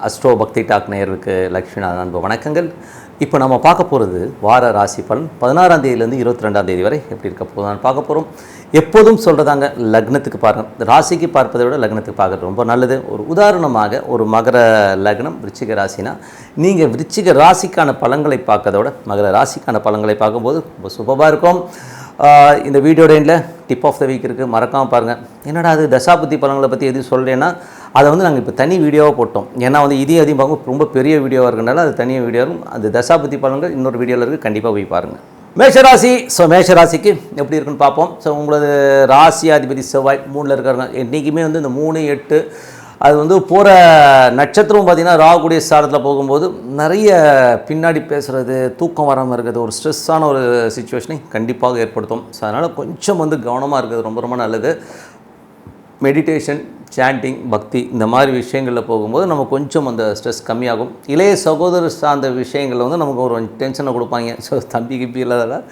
Astro பக்தி talk நேயருக்கு Lakshminathan அன்பு வணக்கங்கள். இப்போ நம்ம பார்க்க போகிறது வார ராசி பலன் 16ஆம் தேதியிலேருந்து 22ஆம் தேதி வரை எப்படி இருக்க போதும் பார்க்க போகிறோம். எப்போதும் சொல்கிறதாங்க, லக்னத்துக்கு பாருங்கள். ராசிக்கு பார்ப்பதை விட லக்னத்துக்கு பார்க்குறது ரொம்ப நல்லது. ஒரு உதாரணமாக ஒரு மகர லக்னம் விருச்சிக ராசினா நீங்கள் விருச்சிக ராசிக்கான பலன்களை பார்க்கறத விட மகர ராசிக்கான பலன்களை பார்க்கும்போது ரொம்ப சுபமாக இருக்கும். இந்த வீடியோட எண்டில் டிப் ஆஃப் த வீக் இருக்குது, மறக்காமல் பாருங்கள். என்னடா அது தசாபுத்தி பலன்களை பற்றி எதுவும் சொல்கிறேன்னா அதை நாங்கள் இப்போ தனி வீடியோவாக போட்டோம். ஏன்னா இதையும் அதையும் பார்க்கும் ரொம்ப பெரிய வீடியோவாக இருக்கிறனால அது தனியாக வீடியோ இருக்கும். அந்த தசாபுத்தி பலன்கள் இன்னொரு வீடியோவில் இருக்குது, கண்டிப்பாக போய் பாருங்கள். மேஷராசி. மேஷராசிக்கு எப்படி இருக்குன்னு பார்ப்போம். உங்களது ராசியாதிபதி செவ்வாய் 3ல் இருக்காருங்க. என்றைக்குமே இந்த 3, 8 அது போகிற நட்சத்திரம் பார்த்திங்கன்னா ராகுடைய ஸ்தானத்தில் போகும்போது நிறைய பின்னாடி பேசுகிறது, தூக்கம் வராமல் இருக்கிறது, ஒரு ஸ்ட்ரெஸ்ஸான ஒரு சிச்சுவேஷனை கண்டிப்பாக ஏற்படுத்தும். அதனால் கொஞ்சம் கவனமாக இருக்கிறது ரொம்ப ரொம்ப நல்லது. மெடிடேஷன், சாண்டிங், பக்தி இந்த மாதிரி விஷயங்களில் போகும்போது நம்ம கொஞ்சம் அந்த ஸ்ட்ரெஸ் கம்மியாகும். இளைய சகோதரர் சார்ந்த விஷயங்களில் நமக்கு ஒரு டென்ஷனை கொடுப்பாங்க. தம்பி கிப்பி இல்லாததால்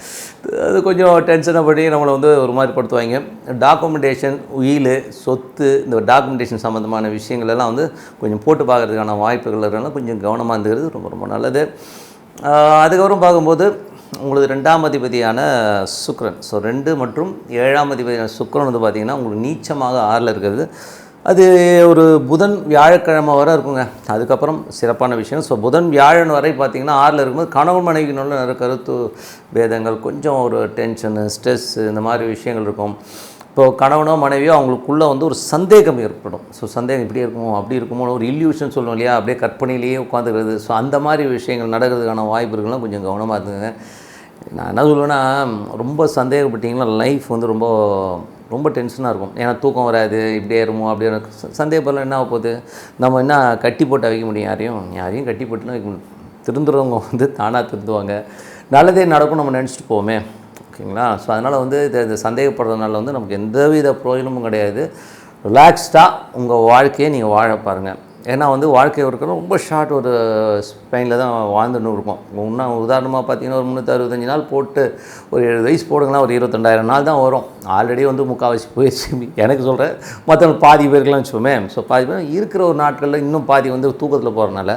அது கொஞ்சம் டென்ஷனை படி நம்மளை ஒரு மாதிரி படுத்துவாங்க. டாக்குமெண்டேஷன், உயில், சொத்து, இந்த டாக்குமெண்டேஷன் சம்மந்தமான விஷயங்கள் எல்லாம் கொஞ்சம் போட்டு பார்க்குறதுக்கான வாய்ப்புகள் இருக்கிறனால கொஞ்சம் கவனமாக இருந்துக்கிறது ரொம்ப ரொம்ப நல்லது. அதுக்கப்புறம் பார்க்கும்போது உங்களுக்கு 2ஆம் அதிபதியான சுக்கிரன், 2 மற்றும் 7ஆம் அதிபதியான சுக்கிரன் பார்த்திங்கன்னா உங்களுக்கு நீச்சமாக 6ல் இருக்கிறது. அது ஒரு புதன் வியாழக்கிழமை வரை இருக்குங்க. அதுக்கப்புறம் சிறப்பான விஷயம். புதன் வியாழன் வரை பார்த்திங்கன்னா 6ல் இருக்கும்போது கணவன் மனைவிக்குள்ள நிறைய கருத்து பேதங்கள், கொஞ்சம் ஒரு டென்ஷனு, ஸ்ட்ரெஸ்ஸு இந்த மாதிரி விஷயங்கள் இருக்கும். இப்போது கணவனோ மனைவியோ அவங்களுக்குள்ளே ஒரு சந்தேகம் ஏற்படும். சந்தேகம் இப்படி இருக்குமோ அப்படி இருக்குமோ, ஒரு இல்யூஷன் சொல்லுவோம் இல்லையா, அப்படியே கற்பனையிலேயே உட்காந்துக்கிறது. அந்த மாதிரி விஷயங்கள் நடக்கிறதுக்கான வாய்ப்புகள்லாம் கொஞ்சம் கவனமாக இருந்துங்க. நான் என்ன சொல்லுவேன்னா, ரொம்ப சந்தேகப்பட்டிங்கன்னா லைஃப் ரொம்ப ரொம்ப டென்ஷனாக இருக்கும். ஏன்னா தூக்கம் வராது, இப்படியே இருமோ அப்படியே சந்தேகப்படலாம். என்ன ஆக போகுது, நம்ம என்ன கட்டி போட்டு வைக்க முடியும்? யாரையும் கட்டி போட்டுலாம் வைக்க முடியும். திருந்துறவங்க தானாக திருந்துவாங்க. நல்லதே நடக்கும் நம்ம நினச்சிட்டு போவோமே, ஓகேங்களா? அதனால் இது சந்தேகப்படுறதுனால நமக்கு எந்தவித பிரயோஜனமும் கிடையாது. ரிலாக்ஸ்டாக உங்கள் வாழ்க்கையை நீங்கள் வாழ பாருங்கள். ஏன்னா வாழ்க்கை இருக்கிற ரொம்ப ஷார்ட் ஒரு ஸ்பெயினில் தான் வாழ்ந்துன்னு இருக்கும். இன்னும் உதாரணமாக பார்த்தீங்கன்னா ஒரு 365 நாள் போட்டு ஒரு 7 வயசு போடுங்களா, ஒரு 22,000 நாள் தான் வரும். ஆல்ரெடி முக்கால்வாசி போயிடுச்சு. எனக்கு சொல்கிறேன், மற்றவங்க பாதி பேருக்கெலாம் வச்சுப்போமே. பாதி பேர் இருக்கிற ஒரு நாட்களில் இன்னும் பாதி தூக்கத்தில் போகிறனால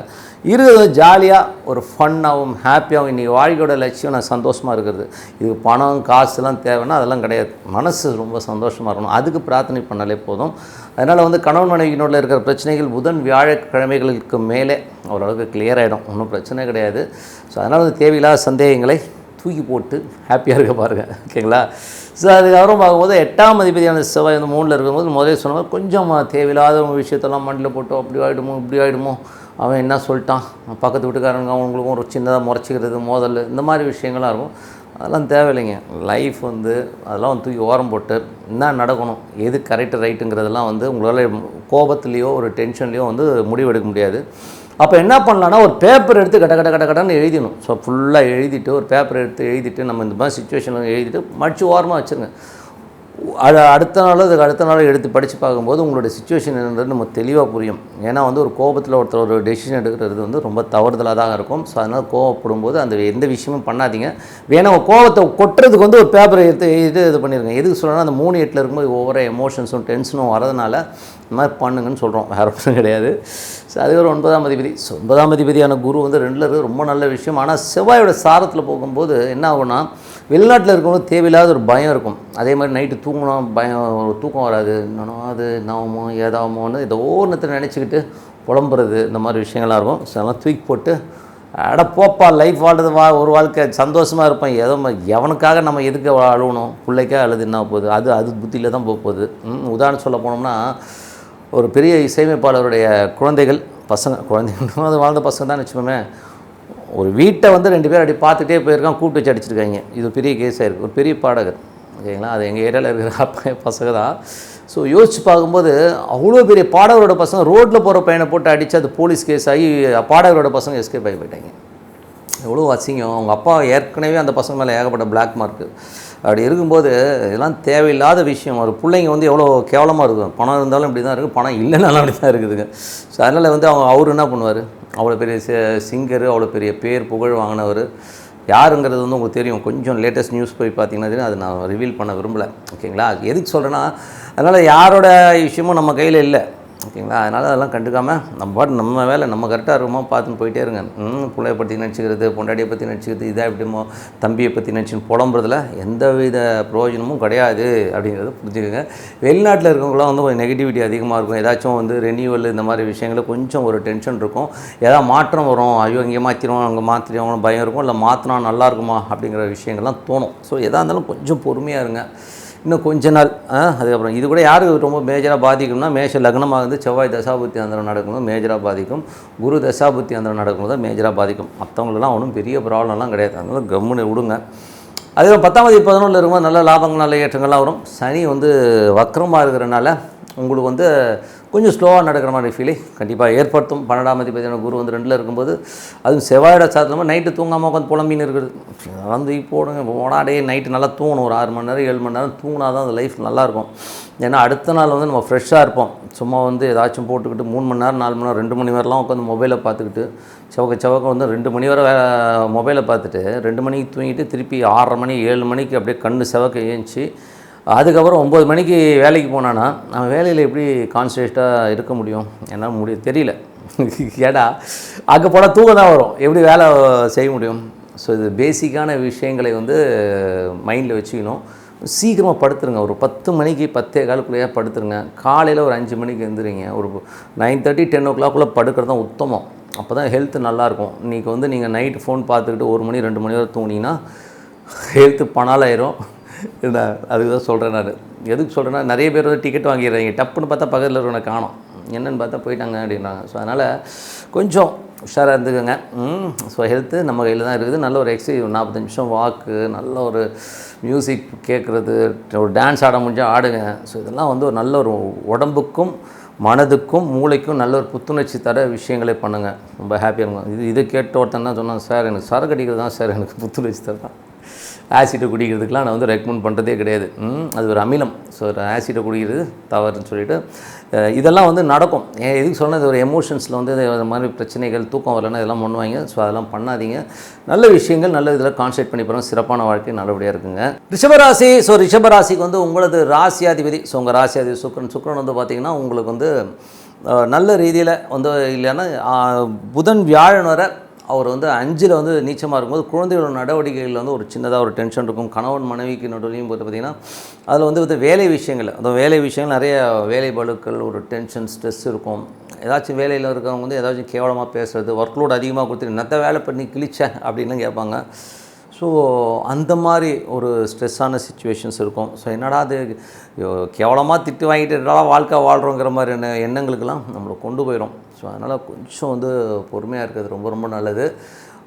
இருக்கிறது ஜாலியாக ஒரு ஃபன்னாகவும் ஹாப்பியாகவும் இன்றைக்கி வாழ்க்கையோட லட்சியம் நான் சந்தோஷமாக இருக்கிறது. இது பணம் காசுலாம் தேவைன்னா அதெல்லாம் கிடையாது. மனசு ரொம்ப சந்தோஷமாக இருக்கணும், அதுக்கு பிரார்த்தனை பண்ணாலே போதும். அதனால் கணவன் மனைவியினோட இருக்கிற பிரச்சனைகள் புதன் வியாழக்கிழமைகளுக்கு மேலே ஓரளவுக்கு கிளியர் ஆகிடும், ஒன்றும் பிரச்சனை கிடையாது. அதனால் தேவையில்லாத சந்தேகங்களை தூக்கி போட்டு ஹாப்பியாக இருக்க பாருங்கள், ஓகேங்களா? அதுக்கப்புறம் பார்க்கும்போது 8ஆம் அதிபதியான செவ்வாய் 3ல் இருக்கும்போது முதலே சொன்ன கொஞ்சம் தேவையில்லாத விஷயத்தெல்லாம் மண்டியில் போட்டோம், அப்படி ஆகிடுமோ இப்படி ஆகிடுமோ, அவன் என்ன சொல்லிட்டான், பக்கத்து வீட்டுக்காரங்க அவங்களுக்கும் ஒரு சின்னதாக முறைச்சிக்கிறது, மோதல், இந்த மாதிரி விஷயங்கள்லாம் இருக்கும். அதெல்லாம் தேவையில்லைங்க. லைஃப் அதெல்லாம் தூக்கி ஓரம் போட்டு என்ன நடக்கணும், எது கரெக்டு ரைட்டுங்கிறதெல்லாம் உங்களால் கோபத்துலேயோ ஒரு டென்ஷன்லேயோ முடிவெடுக்க முடியாது. அப்போ என்ன பண்ணலான்னா, ஒரு பேப்பர் எடுத்து கடன்னு எழுதிடணும். ஃபுல்லாக எழுதிட்டு ஒரு பேப்பர் எடுத்து எழுதிட்டு நம்ம இந்த மாதிரி சுச்சுவேஷனில் எழுதிட்டு மடித்து ஓரமாக வச்சுருங்க. அடுத்த நாள் எடுத்து படித்து பார்க்கும்போது உங்களுடைய சுச்சுவேஷன் என்னன்றது நம்ம தெளிவாக புரியும். ஏன்னா ஒரு கோபத்தில் ஒருத்தர் ஒரு டெசிஷன் எடுக்கிறது ரொம்ப தவறுதலாக தான் இருக்கும். அதனால் கோவப்படும் போது அந்த எந்த விஷயமும் பண்ணாதீங்க. வேணா கோவத்தை கொட்டுறதுக்கு ஒரு பேப்பரை எடுத்து எழுதிட்டு இது பண்ணிடுங்க. எதுக்கு சொல்கிறேன்னா, அந்த 3, 8ல் இருக்கும்போது ஒவ்வொரு எமோஷன்ஸும் டென்ஷனும் வரதுனால இந்த மாதிரி பண்ணுங்கன்னு சொல்கிறோம், வேறு ஒன்றும் கிடையாது. அது ஒரு 9ஆம் அதிபதி. 9ஆம் அதிபதியான குரு 2ல் இருக்குது, ரொம்ப நல்ல விஷயம். ஆனால் செவ்வாயோட சாரத்தில் போகும்போது என்ன ஆகும்னா, வெளிநாட்டில் இருக்கவங்க தேவையில்லாத ஒரு பயம் இருக்கும். அதே மாதிரி நைட்டு தூங்கணும், தூக்கம் வராது, அது நாமோ ஏதாமோன்னு ஏதோ ஒன்றத்தை நினச்சிக்கிட்டு புலம்புறது, இந்த மாதிரி விஷயங்கள்லாம் இருக்கும். அதெல்லாம் தூக்கி போட்டு போப்பா, லைஃப் வாழ்றது ஒரு வாழ்க்கை சந்தோஷமாக இருப்பேன். எவனுக்காக நம்ம எதுக்கு அழுகணும், பிள்ளைக்காக அழுது என்ன போகுது, அது புத்தியில் தான் போகுது. உதாரணம் சொல்ல போனோம்னா, ஒரு பெரிய இசையமைப்பாளருடைய குழந்தைகள் அது வாழ்ந்த பசங்க தான் வச்சுக்கோமே. ஒரு வீட்டை 2 பேர் அப்படி பார்த்துட்டே போயிருக்கான், கூப்பிட்டு வச்சு அடிச்சிருக்காங்க. இது பெரிய கேஸாக இருக்குது. ஒரு பெரிய பாடகர், ஓகேங்களா, அது எங்கள் ஏரியாவில் இருக்கிற பசங்க தான். யோசித்து பார்க்கும்போது அவ்வளோ பெரிய பாடகரோட பசங்க ரோட்டில் போகிற பையனை போட்டு அடித்து அது போலீஸ் கேஸ் ஆகி பாடகரோட பசங்க எஸ்கேப் ஆகி போயிட்டாங்க. எவ்வளோ அசிங்கம். அவங்க அப்பா ஏற்கனவே அந்த பசங்க மேலே ஏகப்பட்ட பிளாக் மார்க்கு. அப்படி இருக்கும்போது இதெல்லாம் தேவையில்லாத விஷயம். ஒரு பிள்ளைங்க எவ்வளோ கேவலமாக இருக்கும். பணம் இருந்தாலும் இப்படி தான் இருக்குது, பணம் இல்லைனாலும் அப்படி தான் இருக்குதுங்க. அதனால் அவர் என்ன பண்ணுவார், அவ்வளோ பெரிய சிங்கர், அவ்வளோ பெரிய பேர் புகழ் வாங்கினவர் யாருங்கிறது உங்களுக்கு தெரியும். கொஞ்சம் லேட்டஸ்ட் நியூஸ் போய் பார்த்தீங்கன்னா அது நான் ரிவீல் பண்ண விரும்பலை, ஓகேங்களா? எதுக்கு சொல்கிறேன்னா, அதனால் யாரோட விஷயமும் நம்ம கையில் இல்லை. ஓகேங்களா. அதனால் அதெல்லாம் கண்டுக்காமல் நம்ம பாட்டு நம்ம வேலை நம்ம கரெக்டாக இருக்குமோ பார்த்துன்னு போயிட்டே இருங்க. பிள்ளைய பற்றி நினச்சிக்கிறது, பொண்டாட்டியை பற்றி நினச்சிக்கிறது, இதாக எப்படிமோ தம்பியை பற்றி நினச்சின்னு புலம்புறதுல எந்த வித பிரயோஜனமும் கிடையாது அப்படிங்கிறத புரிஞ்சுக்கோங்க. வெளிநாட்டில் இருக்கவங்களாம் வந்து கொஞ்சம் நெகட்டிவிட்டி அதிகமாக இருக்கும். ஏதாச்சும் வந்து ரெனியூவல் இந்த மாதிரி விஷயங்களில் கொஞ்சம் ஒரு டென்ஷன் இருக்கும். ஏதாவது மாற்றம் வரும், ஐயோ இங்கே மாற்றிடுவோம் அங்கே மாற்றிடுவோம் பயம் இருக்கும், இல்லை மாற்றினா நல்லா இருக்குமா அப்படிங்கிற விஷயங்கள்லாம் தோணும். ஸோ எதாக இருந்தாலும் கொஞ்சம் பொறுமையாக இருங்க. இன்னும் கொஞ்ச நாள் அதுக்கப்புறம் இது கூட யாருக்கு ரொம்ப மேஜராக பாதிக்கும்னா, மேஷ லக்னமாக இருந்து செவ்வாய் தசாபுத்தி அந்தரம் நடக்கும்போது மேஜராக பாதிக்கும். குரு தசாபுத்தி அந்தரம் நடக்கும்போது தான் மேஜராக பாதிக்கும். மற்றவங்களெலாம் ஒன்றும் பெரிய ப்ராப்ளம்லாம் கிடையாது. அதனால கம்முன்னு விடுங்க. அதுக்கப்புறம் 10ஆம் தேதி 11 இருக்கும்போது நல்ல லாபங்கள் நல்ல ஏற்றங்கள்லாம் வரும். சனி வந்து வக்கரமாக இருக்கிறனால உங்களுக்கு வந்து கொஞ்சம் ஸ்லோவாக நடக்கிற மாதிரி ஃபீலிங் கண்டிப்பாக ஏற்படுத்தும். 12ஆம் அதிபதியான குரு வந்து 2ல் இருக்கும்போது அதுவும் செவ்வாயோட சாத்திரமாக நைட்டு தூங்காமல் உட்காந்து புலம்பின்னு இருக்குது. வந்து போடுங்க ஓடாடே நைட்டு நல்லா தூங்கணும். ஒரு 6 மணி நேரம் 7 மணி நேரம் தூங்கினா தான் அந்த லைஃப் நல்லாயிருக்கும். ஏன்னா அடுத்த நாள் வந்து நம்ம ஃப்ரெஷ்ஷாக இருப்போம். சும்மா வந்து ஏதாச்சும் போட்டுக்கிட்டு 3 மணி நேரம் 4 மணி நேரம் 2 மணி நேரம்லாம் உட்காந்து மொபைலை பார்த்துக்கிட்டு செவக்க வந்து 2 மணி வரை மொபைலை பார்த்துட்டு 2 மணிக்கு தூங்கிட்டு திருப்பி 6:30 மணி 7 மணிக்கு அப்படியே கண்ணு செவக்க ஏஞ்சி அதுக்கப்புறம் 9 மணிக்கு வேலைக்கு போனான்னா நம்ம வேலையில் எப்படி கான்சன்ட்ரேட்டாக இருக்க முடியும்? என்னால் தெரியல. ஏடா அங்கே போனால் தூக்கம் தான் வரும், எப்படி வேலை செய்ய முடியும்? ஸோ இது பேசிக்கான விஷயங்களை வந்து மைண்டில் வச்சுக்கணும். சீக்கிரமாக படுத்துருங்க. ஒரு 10 மணிக்கு 10:15 படுத்துருங்க. காலையில் ஒரு 5 மணிக்கு எழுந்துறீங்க. ஒரு 9:30 10 o'clock படுக்கிறது தான் உத்தமம். அப்போ தான் ஹெல்த்து நல்லாயிருக்கும். இன்றைக்கி வந்து நீங்கள் நைட்டு ஃபோன் பார்த்துக்கிட்டு 1 மணி 2 மணி வரை தூங்கினீங்கன்னா ஹெல்த்து பணாலாயிரும். அதுக்கு தான் சொல்கிறேன். நான் எதுக்கு சொல்கிறேன்னா, நிறைய பேர் வந்து டிக்கெட் வாங்கிடுறாங்க, டப்புன்னு பார்த்தா பக்கத்தில் இருக்கிறவனை காணோம், என்னென்னு பார்த்தா போயிட்டாங்க அப்படின்றாங்க. ஸோ அதனால் கொஞ்சம் உஷாராக இருந்துக்கோங்க. ஸோ ஹெல்த்து நம்ம கையில் தான் இருக்குது. நல்ல ஒரு எக்ஸசைஸ் 45 நிமிஷம் வாக்கு, நல்ல ஒரு மியூசிக் கேட்குறது, ஒரு டான்ஸ் ஆட முடிஞ்சால் ஆடுங்க. ஸோ இதெல்லாம் வந்து ஒரு நல்ல ஒரு உடம்புக்கும் மனதுக்கும் மூளைக்கும் நல்ல ஒரு புத்துணர்ச்சி தர விஷயங்களே பண்ணுங்கள். ரொம்ப ஹாப்பியாக இருக்கும். இது கேட்ட ஒருத்தன் தான் சொன்னாங்க, சார் எனக்கு சரக்கு அடிக்கிறது தான் சார் எனக்கு புத்துணர்ச்சி தரதான். ஆசிட்டை குடிக்கிறதுக்கெலாம் நான் வந்து ரெக்கமெண்ட் பண்ணுறதே கிடையாது. அது ஒரு அமிலம். ஸோ ஆசிட்டை குடிக்கிறது தவறுன்னு சொல்லிவிட்டு இதெல்லாம் வந்து நடக்கும். எதுக்கு சொன்னது, ஒரு எமோஷன்ஸில் வந்து இந்த மாதிரி பிரச்சனைகள் தூக்கம் வரலன்னா இதெல்லாம் பண்ணுவாங்க. ஸோ அதெல்லாம் பண்ணாதீங்க. நல்ல விஷயங்கள் நல்ல இதில் கான்சன்ட்ரேட் பண்ணி போகிறோம். சிறப்பான வாழ்க்கை நல்லபடியாக இருக்குங்க. ரிஷபராசி. ஸோ ரிஷபராசிக்கு வந்து உங்களது ராசியாதிபதி, ஸோ உங்கள் ராசியாதிபதி சுக்கிரன் வந்து பார்த்திங்கன்னா உங்களுக்கு வந்து நல்ல ரீதியில் வந்து இல்லைன்னா புதன் வியாழன் வர அவர் வந்து 5ல் வந்து நீச்சமாக இருக்கும்போது குழந்தைகளோட நடவடிக்கைகளில் வந்து ஒரு சின்னதாக ஒரு டென்ஷன் இருக்கும். கணவன் மனைவிக்கு நடுவிலையும் போது பார்த்திங்கன்னா அதில் வந்து வேலை விஷயங்கள், அந்த வேலை விஷயங்கள் நிறைய வேலை பளுக்கள், ஒரு டென்ஷன் ஸ்ட்ரெஸ் இருக்கும். ஏதாச்சும் வேலையில் இருக்கிறவங்க வந்து ஏதாச்சும் கேவலமாக பேசுகிறது, ஒர்க் லோடு அதிகமாக கொடுத்துட்டு என்னத்த வேலை பண்ணி கிழிச்சேன் அப்படின்லாம் கேட்பாங்க. ஸோ அந்த மாதிரி ஒரு ஸ்ட்ரெஸ்ஸான சுச்சுவேஷன்ஸ் இருக்கும். ஸோ என்னடா அது கேவலமாக திட்டு வாங்கிட்டு என்னடா வாழ்க்கை வாழ்கிறோங்கிற மாதிரி எண்ணங்களுக்கெல்லாம் நம்மளை கொண்டு போயிடும். ஸோ அதனால் கொஞ்சம் வந்து பொறுமையாக இருக்கிறது ரொம்ப ரொம்ப நல்லது.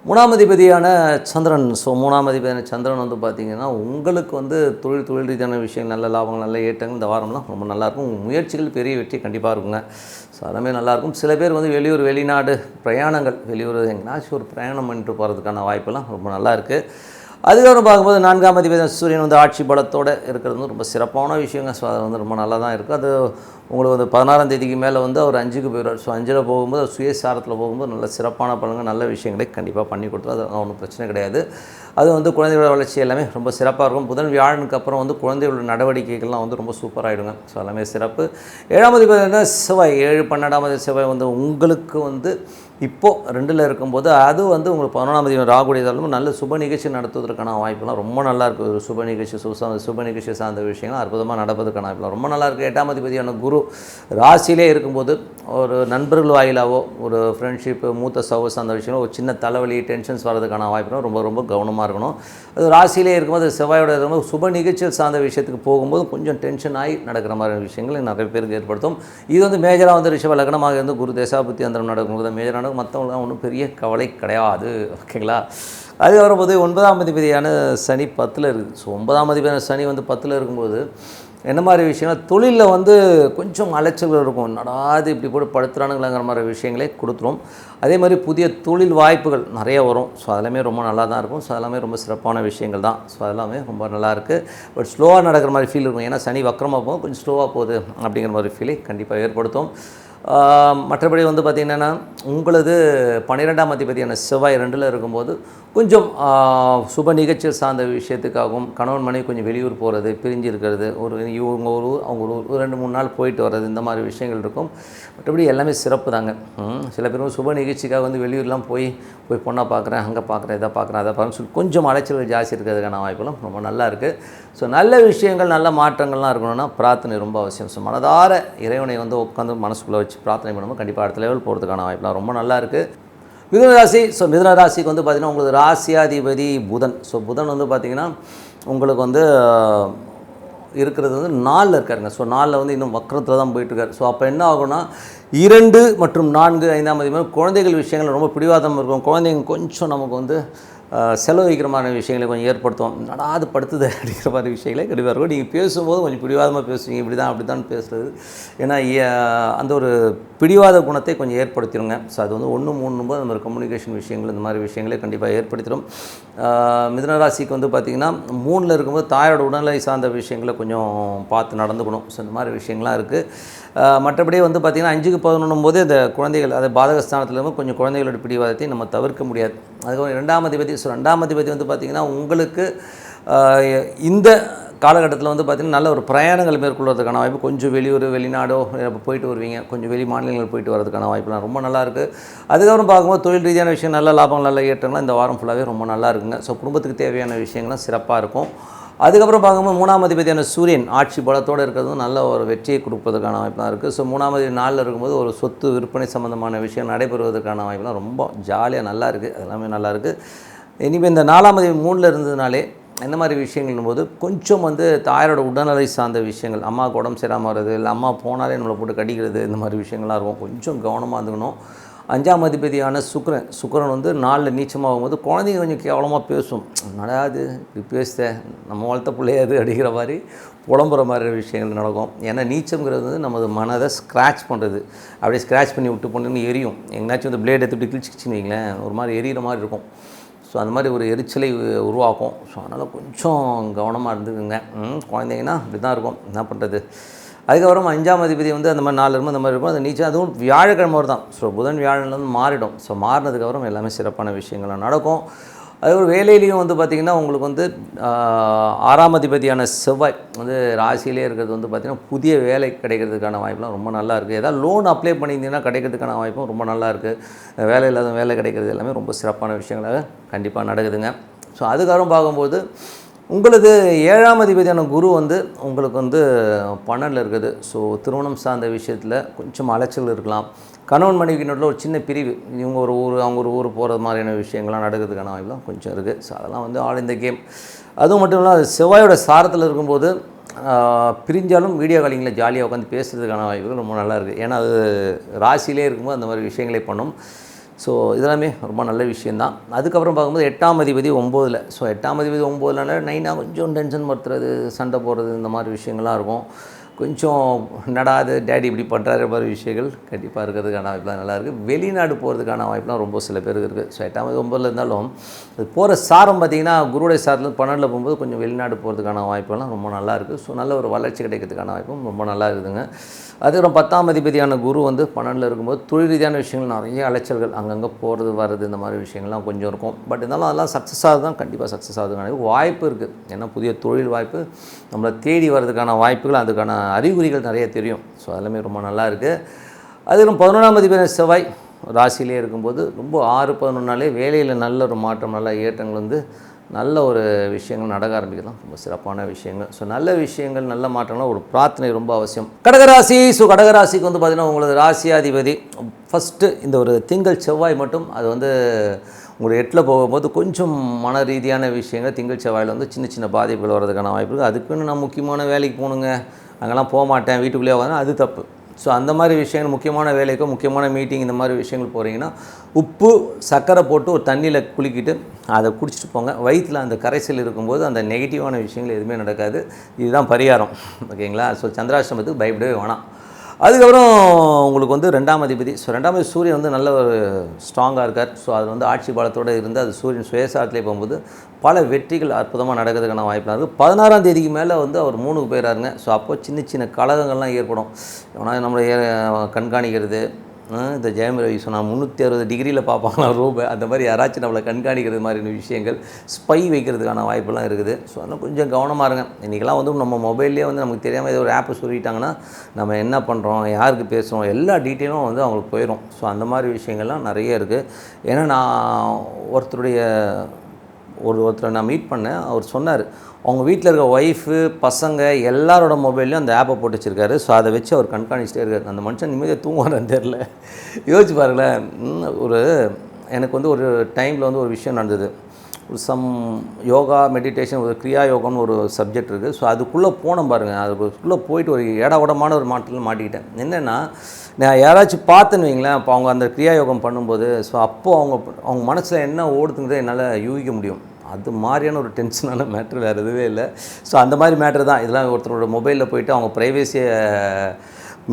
3ஆம் அதிபதியான சந்திரன். ஸோ 3ஆம் அதிபதியான சந்திரன் வந்து பார்த்திங்கன்னா உங்களுக்கு வந்து தொழில் ரீதியான விஷயங்கள், நல்ல லாபங்கள், நல்ல ஏற்றங்கள் இந்த வாரம்லாம் ரொம்ப நல்லாயிருக்கும். உங்கள் முயற்சிகள் பெரிய வெற்றி கண்டிப்பாக இருக்குங்க. ஸோ எல்லாமே நல்லாயிருக்கும். சில பேர் வந்து வெளியூர் வெளிநாடு பிரயாணங்கள், வெளியூர் எங்கேனாச்சும் ஒரு பிரயாணம் பண்ணிட்டு போகிறதுக்கான வாய்ப்பெல்லாம் ரொம்ப நல்லாயிருக்கு. அதுக்கப்புறம் பார்க்கும்போது 4ஆம் அதிபதி சூரியன் வந்து ஆட்சி பலத்தோடு இருக்கிறது வந்து ரொம்ப சிறப்பான விஷயங்க. ஸோ அது வந்து ரொம்ப நல்லா தான் இருக்குது. அது உங்களுக்கு வந்து 16ஆம் தேதிக்கு மேலே வந்து அவர் 5க்கு போயிடுவார். ஸோ 5ல் போகும்போது சுயசாரத்தில் போகும்போது நல்ல சிறப்பான பலன்கள், நல்ல விஷயங்களை கண்டிப்பாக பண்ணி கொடுத்தோம். அது ஒன்றும் பிரச்சனை கிடையாது. அது வந்து குழந்தைகளோட வளர்ச்சி எல்லாமே ரொம்ப சிறப்பாக இருக்கும். புதன் வியாழனுக்கு அப்புறம் வந்து குழந்தைகளோட நடவடிக்கைகள்லாம் வந்து ரொம்ப சூப்பராகிடுங்க. ஸோ எல்லாமே சிறப்பு. 7ஆம் அதிபதி செவ்வாய் 7 12ஆம் செவ்வாய் வந்து உங்களுக்கு வந்து இப்போது 2ல் இருக்கும்போது அது வந்து உங்களுக்கு 11ஆம் தேதி ராகுடையதாலும் நல்ல சுப நிகழ்ச்சி நடத்துவதற்கான வாய்ப்புலாம் ரொம்ப நல்லா இருக்குது. ஒரு சுப நிகழ்ச்சி சார்ந்த விஷயங்கள் அற்புதமாக நடப்பதற்கான வாய்ப்புலாம் ரொம்ப நல்லா இருக்குது. 8ஆம் அதிபதியான குரு ராசியிலே இருக்கும்போது ஒரு நண்பர்கள் வாயிலாவோ ஒரு ஃப்ரெண்ட்ஷிப்பு, மூத்த சகோஸ் அந்த விஷயங்கள் ஒரு சின்ன தலைவலி டென்ஷன்ஸ் வரதுக்கான வாய்ப்புலாம் ரொம்ப ரொம்ப கவனமாக இருக்கணும். அது ராசியிலே இருக்கும்போது செவ்வாயோட இருக்கும்போது சுப நிகழ்ச்சிகள் சார்ந்த விஷயத்துக்கு போகும்போது கொஞ்சம் டென்ஷன் ஆகி நடக்கிற மாதிரி விஷயங்கள் நிறைய பேருக்கு ஏற்படுத்தும். இது வந்து மேஜராக வந்து ரிஷப லக்னமாக இருந்து குரு தசாபுத்தி அந்தரம் நடக்கும்போது மேஜரான மற்றவங்களாம் ஒன்றும் பெரிய கவலை கிடையாது. ஓகேங்களா. அது வரும்போது 9ஆம் அதிபதியான சனி 10ல் இருக்குது. ஸோ 9ஆம் அதிபதியான சனி வந்து 10ல் இருக்கும்போது என்ன மாதிரி விஷயம்னா தொழிலில் வந்து கொஞ்சம் அலைச்சல்கள் இருக்கும். நடாது இப்படி போட்டு படுத்துறானுங்களாங்கிற மாதிரி விஷயங்களே கொடுத்துரும். அதே மாதிரி புதிய தொழில் வாய்ப்புகள் நிறைய வரும். ஸோ அதெல்லாமே ரொம்ப நல்லா தான் இருக்கும். ஸோ அதெல்லாமே ரொம்ப சிறப்பான விஷயங்கள் தான். ஸோ அதெல்லாமே ரொம்ப நல்லாயிருக்கு. பட் ஸ்லோவாக நடக்கிற மாதிரி ஃபீல் இருக்கும். ஏன்னா சனி வக்கரமாக போகும், கொஞ்சம் ஸ்லோவாக போகுது அப்படிங்கிற மாதிரி ஃபீலை கண்டிப்பாக ஏற்படுத்தும். மற்றபடி வந்து பார்த்திங்கன்னா உங்களது 12ஆம் அதிபதியான செவ்வாய் 2ல் இருக்கும்போது கொஞ்சம் சுப நிகழ்ச்சிகள் சார்ந்த விஷயத்துக்காகவும் கணவன் மனைவி கொஞ்சம் வெளியூர் போகிறது, பிரிஞ்சு இருக்கிறது, இவங்க ஒரு ஊர் அவங்க ஒரு ஊர் 2-3 நாள் போயிட்டு வர்றது, இந்த மாதிரி விஷயங்கள் இருக்கும். மற்றபடி எல்லாமே சிறப்பு தாங்க. சில பேரும் சுப நிகழ்ச்சிக்காக வந்து வெளியூர்லாம் போய் பொண்ணை பார்க்குறேன், அங்கே பார்க்குறேன், இதை பார்க்குறேன், அதை பார்க்குறேன்னு சொல்லி கொஞ்சம் அலைச்சல்கள் ஜாஸ்தி இருக்கிறதுக்கான வாய்ப்புகளும் ரொம்ப நல்லா இருக்குது. ஸோ நல்ல விஷயங்கள் நல்ல மாற்றங்கள்லாம் இருக்கணும்னா பிரார்த்தனை ரொம்ப அவசியம். ஸோ மனதார இறைவனை வந்து உட்காந்து மனசுக்குள்ளே வச்சு பிரார்த்தனை பண்ணும்போது கண்டிப்பாக அடுத்த லெவல் போகிறதுக்கான வாய்ப்புலாம் ரொம்ப நல்லா இருக்குது. மிதுன ராசி. ஸோ மிதுன ராசிக்கு வந்து பார்த்திங்கன்னா உங்களுக்கு ராசியாதிபதி புதன். ஸோ புதன் வந்து பார்த்திங்கன்னா உங்களுக்கு வந்து இருக்கிறது வந்து 4ல் இருக்காருங்க. ஸோ 4ல் வந்து இன்னும் வக்கரத்தில் தான் போயிட்டுருக்காரு. ஸோ அப்போ என்ன ஆகும்னா 2 மற்றும் 4 5ஆம் அதிபதி குழந்தைகள் விஷயங்கள் ரொம்ப பிடிவாதம் இருக்கும். குழந்தைங்க கொஞ்சம் நமக்கு வந்து செலவு வைக்கிற மாதிரி விஷயங்களை கொஞ்சம் ஏற்படுத்தும். நடாது படுத்துது அப்படிங்கிற மாதிரி விஷயங்களே கண்டிப்பாக இருக்கும். நீங்கள் பேசும்போது கொஞ்சம் பிடிவாதமாக பேசுவீங்க, இப்படி தான் அப்படி தான் பேசுகிறது. ஏன்னா அந்த ஒரு பிடிவாத குணத்தை கொஞ்சம் ஏற்படுத்திடுங்க. ஸோ அது வந்து 1-3 போது அந்த கம்யூனிகேஷன் விஷயங்கள் இந்த மாதிரி விஷயங்களே கண்டிப்பாக ஏற்படுத்திடும். மிதுனராசிக்கு வந்து பார்த்திங்கன்னா 3ல் இருக்கும்போது தாயோட உடல்நிலை சார்ந்த விஷயங்களை கொஞ்சம் பார்த்து நடந்துக்கணும். ஸோ இந்த மாதிரி விஷயங்கள்லாம் இருக்குது. மற்றபடி வந்து பார்த்திங்கன்னா 5க்கு 11 போது இந்த குழந்தைகள் அது பாதகஸ்தானத்தில் இருந்து கொஞ்சம் குழந்தைகளோட பிடிவாதத்தை நம்ம தவிர்க்க முடியாது. அதுக்கப்புறம் 2ஆம் அதிபதி. ஸோ 2ஆம் அதிபதி வந்து பார்த்திங்கன்னா உங்களுக்கு இந்த காலகட்டத்தில் வந்து பார்த்திங்கன்னா நல்ல ஒரு பிரயாணங்கள் மேற்கொள்வதற்கான வாய்ப்பு, கொஞ்சம் வெளியூர் வெளிநாடோ போயிட்டு வருவீங்க, கொஞ்சம் வெளி மாநிலங்கள் போயிட்டு வரதுக்கான வாய்ப்புலாம் ரொம்ப நல்லாயிருக்கு. அதுக்கப்புறம் பார்க்கும்போது தொழில் ரீதியான விஷயம் நல்ல லாபம் நல்ல ஏற்றங்கள்லாம் இந்த வாரம் ஃபுல்லாகவே ரொம்ப நல்லா இருக்குங்க. ஸோ குடும்பத்துக்கு தேவையான விஷயங்கள்லாம் சிறப்பாக இருக்கும். அதுக்கப்புறம் பார்க்கும்போது 3ஆம் அதிபதியான சூரியன் ஆட்சி பலத்தோடு இருக்கிறதும் நல்ல ஒரு வெற்றியை கொடுப்பதற்கான வாய்ப்புலாம் இருக்குது. ஸோ 3ஆம் அதிபதி 4ல் இருக்கும்போது ஒரு சொத்து விற்பனை சம்மந்தமான விஷயம் நடைபெறுவதற்கான வாய்ப்புலாம் ரொம்ப ஜாலியாக நல்லா இருக்குது. அதெல்லாமே நல்லாயிருக்கு. இனிமேல் இந்த 4ஆம் அதிபதி 3ல் இருந்ததுனாலே இந்த மாதிரி விஷயங்கள்னும் போது கொஞ்சம் வந்து தாயாரோட உடல்நிலை சார்ந்த விஷயங்கள், அம்மாவுக்கு உடம்பு சரியாமல் வர்றது, இல்லை அம்மா போனாலே நம்மளை போட்டு கடிக்கிறது, இந்த மாதிரி விஷயங்கள்லாம் இருக்கும். கொஞ்சம் கவனமாக இருந்துக்கணும். 5ஆம் அதிபதியான சுக்கிரன் வந்து 4ல் நீச்சமாகும்போது குழந்தைங்க கொஞ்சம் கேவலமாக பேசும். நடாது இப்படி பேசுத நம்ம வளர்த்த பிள்ளையாது அப்படிங்கிற மாதிரி புலம்புற மாதிரி விஷயங்கள் நடக்கும். ஏன்னா நீச்சம்ங்கிறது வந்து நமது மனதை ஸ்க்ராட்ச் பண்ணுறது. அப்படியே ஸ்க்ராட்ச் பண்ணி விட்டு போனோன்னு எரியும். எங்கேனாச்சும் வந்து பிளேட் எடுத்துகிட்டு கிழிச்சிக்கிச்சின்னு வைங்களேன், ஒரு மாதிரி எரியிற மாதிரி இருக்கும். ஸோ அந்த மாதிரி ஒரு எரிச்சலை உருவாக்கும். ஸோ அதனால் கொஞ்சம் கவனமாக இருந்துக்குங்க. குழந்தைங்கன்னா இப்படி தான் இருக்கும், என்ன பண்ணுறது. அதுக்கப்புறம் 5ஆம் அதிபதி வந்து அந்த மாதிரி 4 அந்த மாதிரி இருக்கும். அது நீச்சம் அதுவும் வியாழக்கிழமை தான். ஸோ புதன் வியாழன்லேருந்து மாறிடும். ஸோ மாறினதுக்கப்புறம் எல்லாமே சிறப்பான விஷயங்கள்லாம் நடக்கும். அதுக்கப்புறம் வேலையிலையும் வந்து பார்த்திங்கன்னா உங்களுக்கு வந்து 6ஆம் அதிபதியான செவ்வாய் வந்து ராசியிலே இருக்கிறது வந்து பார்த்திங்கன்னா புதிய வேலை கிடைக்கிறதுக்கான வாய்ப்புலாம் ரொம்ப நல்லா இருக்குது. ஏதாவது லோன் அப்ளை பண்ணியிருந்தீங்கன்னா கிடைக்கிறதுக்கான வாய்ப்பும் ரொம்ப நல்லா இருக்குது. வேலை இல்லாத வேலை கிடைக்கிறது எல்லாமே ரொம்ப சிறப்பான விஷயங்களாக கண்டிப்பாக நடக்குதுங்க. ஸோ அதுக்கப்புறம் பார்க்கும்போது உங்களது 7ஆம் அதிபதியான குரு வந்து உங்களுக்கு வந்து 12ல் இருக்குது. ஸோ திருமணம் சார்ந்த விஷயத்தில் கொஞ்சம் அலைச்சல் இருக்கலாம். கணவன் மனைவிக்கு நடுவில் ஒரு சின்ன பிரிவு, இவங்க ஒரு ஊர் அவங்க ஒரு ஊர் போகிறது மாதிரியான விஷயங்கள்லாம் நடக்கிறதுக்கான வாய்ப்புலாம் கொஞ்சம் இருக்குது. ஸோ அதெல்லாம் வந்து ஆல் இந்த கேம். அதுவும் மட்டும் இல்லாமல் செவ்வாயோட சாரத்தில் இருக்கும்போது பிரிஞ்சாலும் வீடியோ காலிங்கில் ஜாலியாக உட்காந்து பேசுகிறதுக்கான வாய்ப்புகள் ரொம்ப நல்லா இருக்குது. ஏன்னா அது ராசியிலே இருக்கும்போது அந்த மாதிரி விஷயங்களை பண்ணும். ஸோ இதெல்லாமே ரொம்ப நல்ல விஷயந்தான். அதுக்கப்புறம் பார்க்கும்போது 8ஆம் அதிபதி 9ல். ஸோ 8ஆம் அதிபதி 9ல் நைனாக கொஞ்சம் டென்ஷன் படுத்துறது, சண்டை போடுறது, இந்த மாதிரி விஷயங்கள்லாம் இருக்கும். கொஞ்சம் நடாது டேடி இப்படி பண்ணுறாரு மாதிரி விஷயங்கள் கண்டிப்பாக இருக்கிறதுக்கான வாய்ப்புலாம் நல்லாயிருக்கு. வெளிநாடு போகிறதுக்கான வாய்ப்புலாம் ரொம்ப சில பேருக்கு இருக்குது. ஸோ 8ஆம் தேதி 9ல் இருந்தாலும் அது போகிற சாரம் பார்த்திங்கன்னா குருடைய சாரத்தில் 12ல் போகும்போது கொஞ்சம் வெளிநாடு போகிறதுக்கான வாய்ப்புலாம் ரொம்ப நல்லாயிருக்கு. ஸோ நல்ல ஒரு வளர்ச்சி கிடைக்கிறதுக்கான வாய்ப்பும் ரொம்ப நல்லா இருக்குதுங்க. அதுக்கப்புறம் 10ஆம் அதிபதியான குரு வந்து 12ல் இருக்கும்போது தொழில் ரீதியான விஷயங்கள் நிறைய அலைச்சல்கள், அங்கங்கே போகிறது வர்றது, இந்த மாதிரி விஷயங்கள்லாம் கொஞ்சம் இருக்கும். பட் இருந்தாலும் அதெல்லாம் சக்ஸஸ் ஆகுது தான், கண்டிப்பாக சக்ஸஸ் ஆகுதுக்கான வாய்ப்பு இருக்குது. ஏன்னா புதிய தொழில் வாய்ப்பு நம்மளை தேடி வர்றதுக்கான வாய்ப்புகள், அதுக்கான அறிகுறிகள் நிறைய தெரியும். ஸோ அதெல்லாமே ரொம்ப நல்லா இருக்குது. அதுக்கப்புறம் 11ஆம் அதிபதி செவ்வாய் ராசியிலே இருக்கும்போது ரொம்ப 6-11 வேலையில் நல்ல ஒரு மாற்றம், நல்ல ஏற்றங்கள் வந்து நல்ல ஒரு விஷயங்கள் நடக்க ஆரம்பிக்கலாம். ரொம்ப சிறப்பான விஷயங்கள். ஸோ நல்ல விஷயங்கள் நல்ல மாற்றங்கள்லாம் ஒரு பிரார்த்தனை ரொம்ப அவசியம். கடகராசி. ஸோ கடகராசிக்கு வந்து பார்த்திங்கன்னா உங்களது ராசியாதிபதி ஃபஸ்ட்டு இந்த ஒரு திங்கள் செவ்வாய் மட்டும் அது வந்து உங்களுக்கு 8ல் போகும்போது கொஞ்சம் மன ரீதியான விஷயங்கள் திங்கள் செவ்வாயில் வந்து சின்ன சின்ன பாதிப்புகள் வர்றதுக்கான வாய்ப்பு இருக்குது. அதுக்குன்னு நான் முக்கியமான வேலைக்கு போகணுங்க, அங்கெல்லாம் போக மாட்டேன், வீட்டுக்குள்ளேயே உட்காந்து, அது தப்பு. ஸோ அந்த மாதிரி விஷயங்கள் முக்கியமான வேலைக்கோ முக்கியமான மீட்டிங் இந்த மாதிரி விஷயங்கள் போகிறீங்கன்னா உப்பு சர்க்கரை போட்டு ஒரு தண்ணியில் குளிக்கிட்டு அதை குடிச்சிட்டு போங்க. வயிற்றில் அந்த கரைசல் இருக்கும்போது அந்த நெகட்டிவான விஷயங்கள் எதுவுமே நடக்காது. இதுதான் பரிகாரம், ஓகேங்களா. ஸோ சந்திராஷ்டமத்துக்கு பயப்படவே வேணாம். அதுக்கப்புறம் உங்களுக்கு வந்து 2ஆம் அதிபதி. ஸோ 2ஆம் அதிபதி சூரியன் வந்து நல்ல ஒரு ஸ்ட்ராங்காக இருக்கார். ஸோ அது வந்து ஆட்சி பலத்தோடு இருந்து அது சூரியன் சுயசாரத்திலே போகும்போது பல வெற்றிகள் அற்புதமாக நடக்கிறதுக்கான வாய்ப்புலாம் இருக்குது. 16ஆம் தேதிக்கு மேலே வந்து அவர் 3க்கு போயிடறாருங்க. ஸோ அப்போ சின்ன சின்ன கலகங்கள்லாம் ஏற்படும். ஏன்னா நம்மளை கண்காணிக்கிறது, இந்த ஜெயம் ரவி சொன்னால் 360 டிகிரியில் பார்ப்பாங்களா ரூபை, அந்த மாதிரி யாராச்சும் நம்மளை கண்காணிக்கிறது மாதிரியான விஷயங்கள், ஸ்பை வைக்கிறதுக்கான வாய்ப்பெல்லாம் இருக்குது. ஸோ அதெல்லாம் கொஞ்சம் கவனமாக இருங்க. இன்றைக்கெல்லாம் வந்து நம்ம மொபைல்லேயே வந்து நமக்கு தெரியாமல் ஏதோ ஒரு ஆப்பு சொல்லிட்டாங்கன்னா நம்ம என்ன பண்ணுறோம், யாருக்கு பேசுகிறோம், எல்லா டீட்டெயிலும் வந்து அவங்களுக்கு போயிடும். ஸோ அந்த மாதிரி விஷயங்கள்லாம் நிறைய இருக்குது. ஏன்னா நான் ஒருத்தரை நான் மீட் பண்ணேன். அவர் சொன்னார், அவங்க வீட்டில் இருக்க ஒய்ஃபு, பசங்க எல்லாரோட மொபைல்லையும் அந்த ஆப்பை போட்டு வச்சுருக்காரு. ஸோ அதை வச்சு அவர் கண்காணிச்சிட்டே இருக்கார். அந்த மனுஷன் நிம்மதியாக தூங்குவாரான்னு தெரில. யோசிச்சு பாருங்களேன். எனக்கு வந்து ஒரு டைமில் வந்து ஒரு விஷயம் நடந்தது. சம் யோகா மெடிடேஷன், ஒரு கிரியா யோகான்னு ஒரு சப்ஜெக்ட் இருக்குது. ஸோ அதுக்குள்ளே போனோம் பாருங்கள். அதுக்குள்ளே போயிட்டு ஒரு ஏடாகூடமான ஒரு மாட்டில் மாட்டிக்கிட்டேன். என்னென்னா, நான் யாராச்சும் பார்த்துன்னு வைங்களேன், அப்போ அவங்க அந்த கிரியா யோகம் பண்ணும்போது ஸோ அப்போது அவங்க மனசில் என்ன ஓடுதுங்கிறத என்னால் யூகிக்க முடியும். அது மாதிரியான ஒரு டென்ஷனான மேட்ரு வேறு எதுவே இல்லை. ஸோ அந்த மாதிரி மேட்ரு தான் இதெல்லாம். ஒருத்தரோட மொபைலில் போய்ட்டு அவங்க ப்ரைவேசியை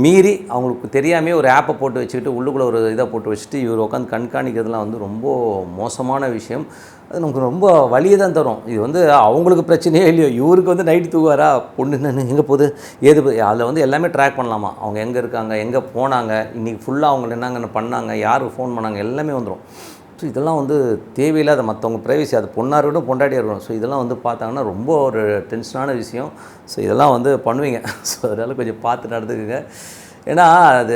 மீறி அவங்களுக்கு தெரியாமே ஒரு ஆப்பை போட்டு வச்சுக்கிட்டு உள்ளுக்குள்ளே ஒரு இதை போட்டு வச்சுட்டு இவர் உட்காந்து கண்காணிக்கிறதுலாம் வந்து ரொம்ப மோசமான விஷயம். அது நமக்கு ரொம்ப வலியை தான் தரும். இது வந்து அவங்களுக்கு பிரச்சனையே இல்லையோ, இவருக்கு வந்து நைட்டு தூங்குவாரா, பொண்ணு எங்கே போகுது ஏது, அதில் வந்து எல்லாமே ட்ராக் பண்ணலாமா, அவங்க எங்கே இருக்காங்க, எங்கே போனாங்க, இன்றைக்கி ஃபுல்லாக அவங்க என்னங்கன்னு பண்ணாங்க, யாருக்கு ஃபோன் பண்ணாங்க, எல்லாமே வந்துடும். ஸோ இதெல்லாம் வந்து தேவையில்லாத மற்றவங்க ப்ரைவசி, அது பொண்ணாக இருக்கட்டும் பொண்டாட்டியாக இருக்கணும். ஸோ இதெல்லாம் வந்து பார்த்தாங்கன்னா ரொம்ப ஒரு டென்ஷனான விஷயம். ஸோ இதெல்லாம் வந்து பண்ணுவீங்க. ஸோ அதனால் கொஞ்சம் பார்த்து நடந்துக்குங்க. ஏன்னா அது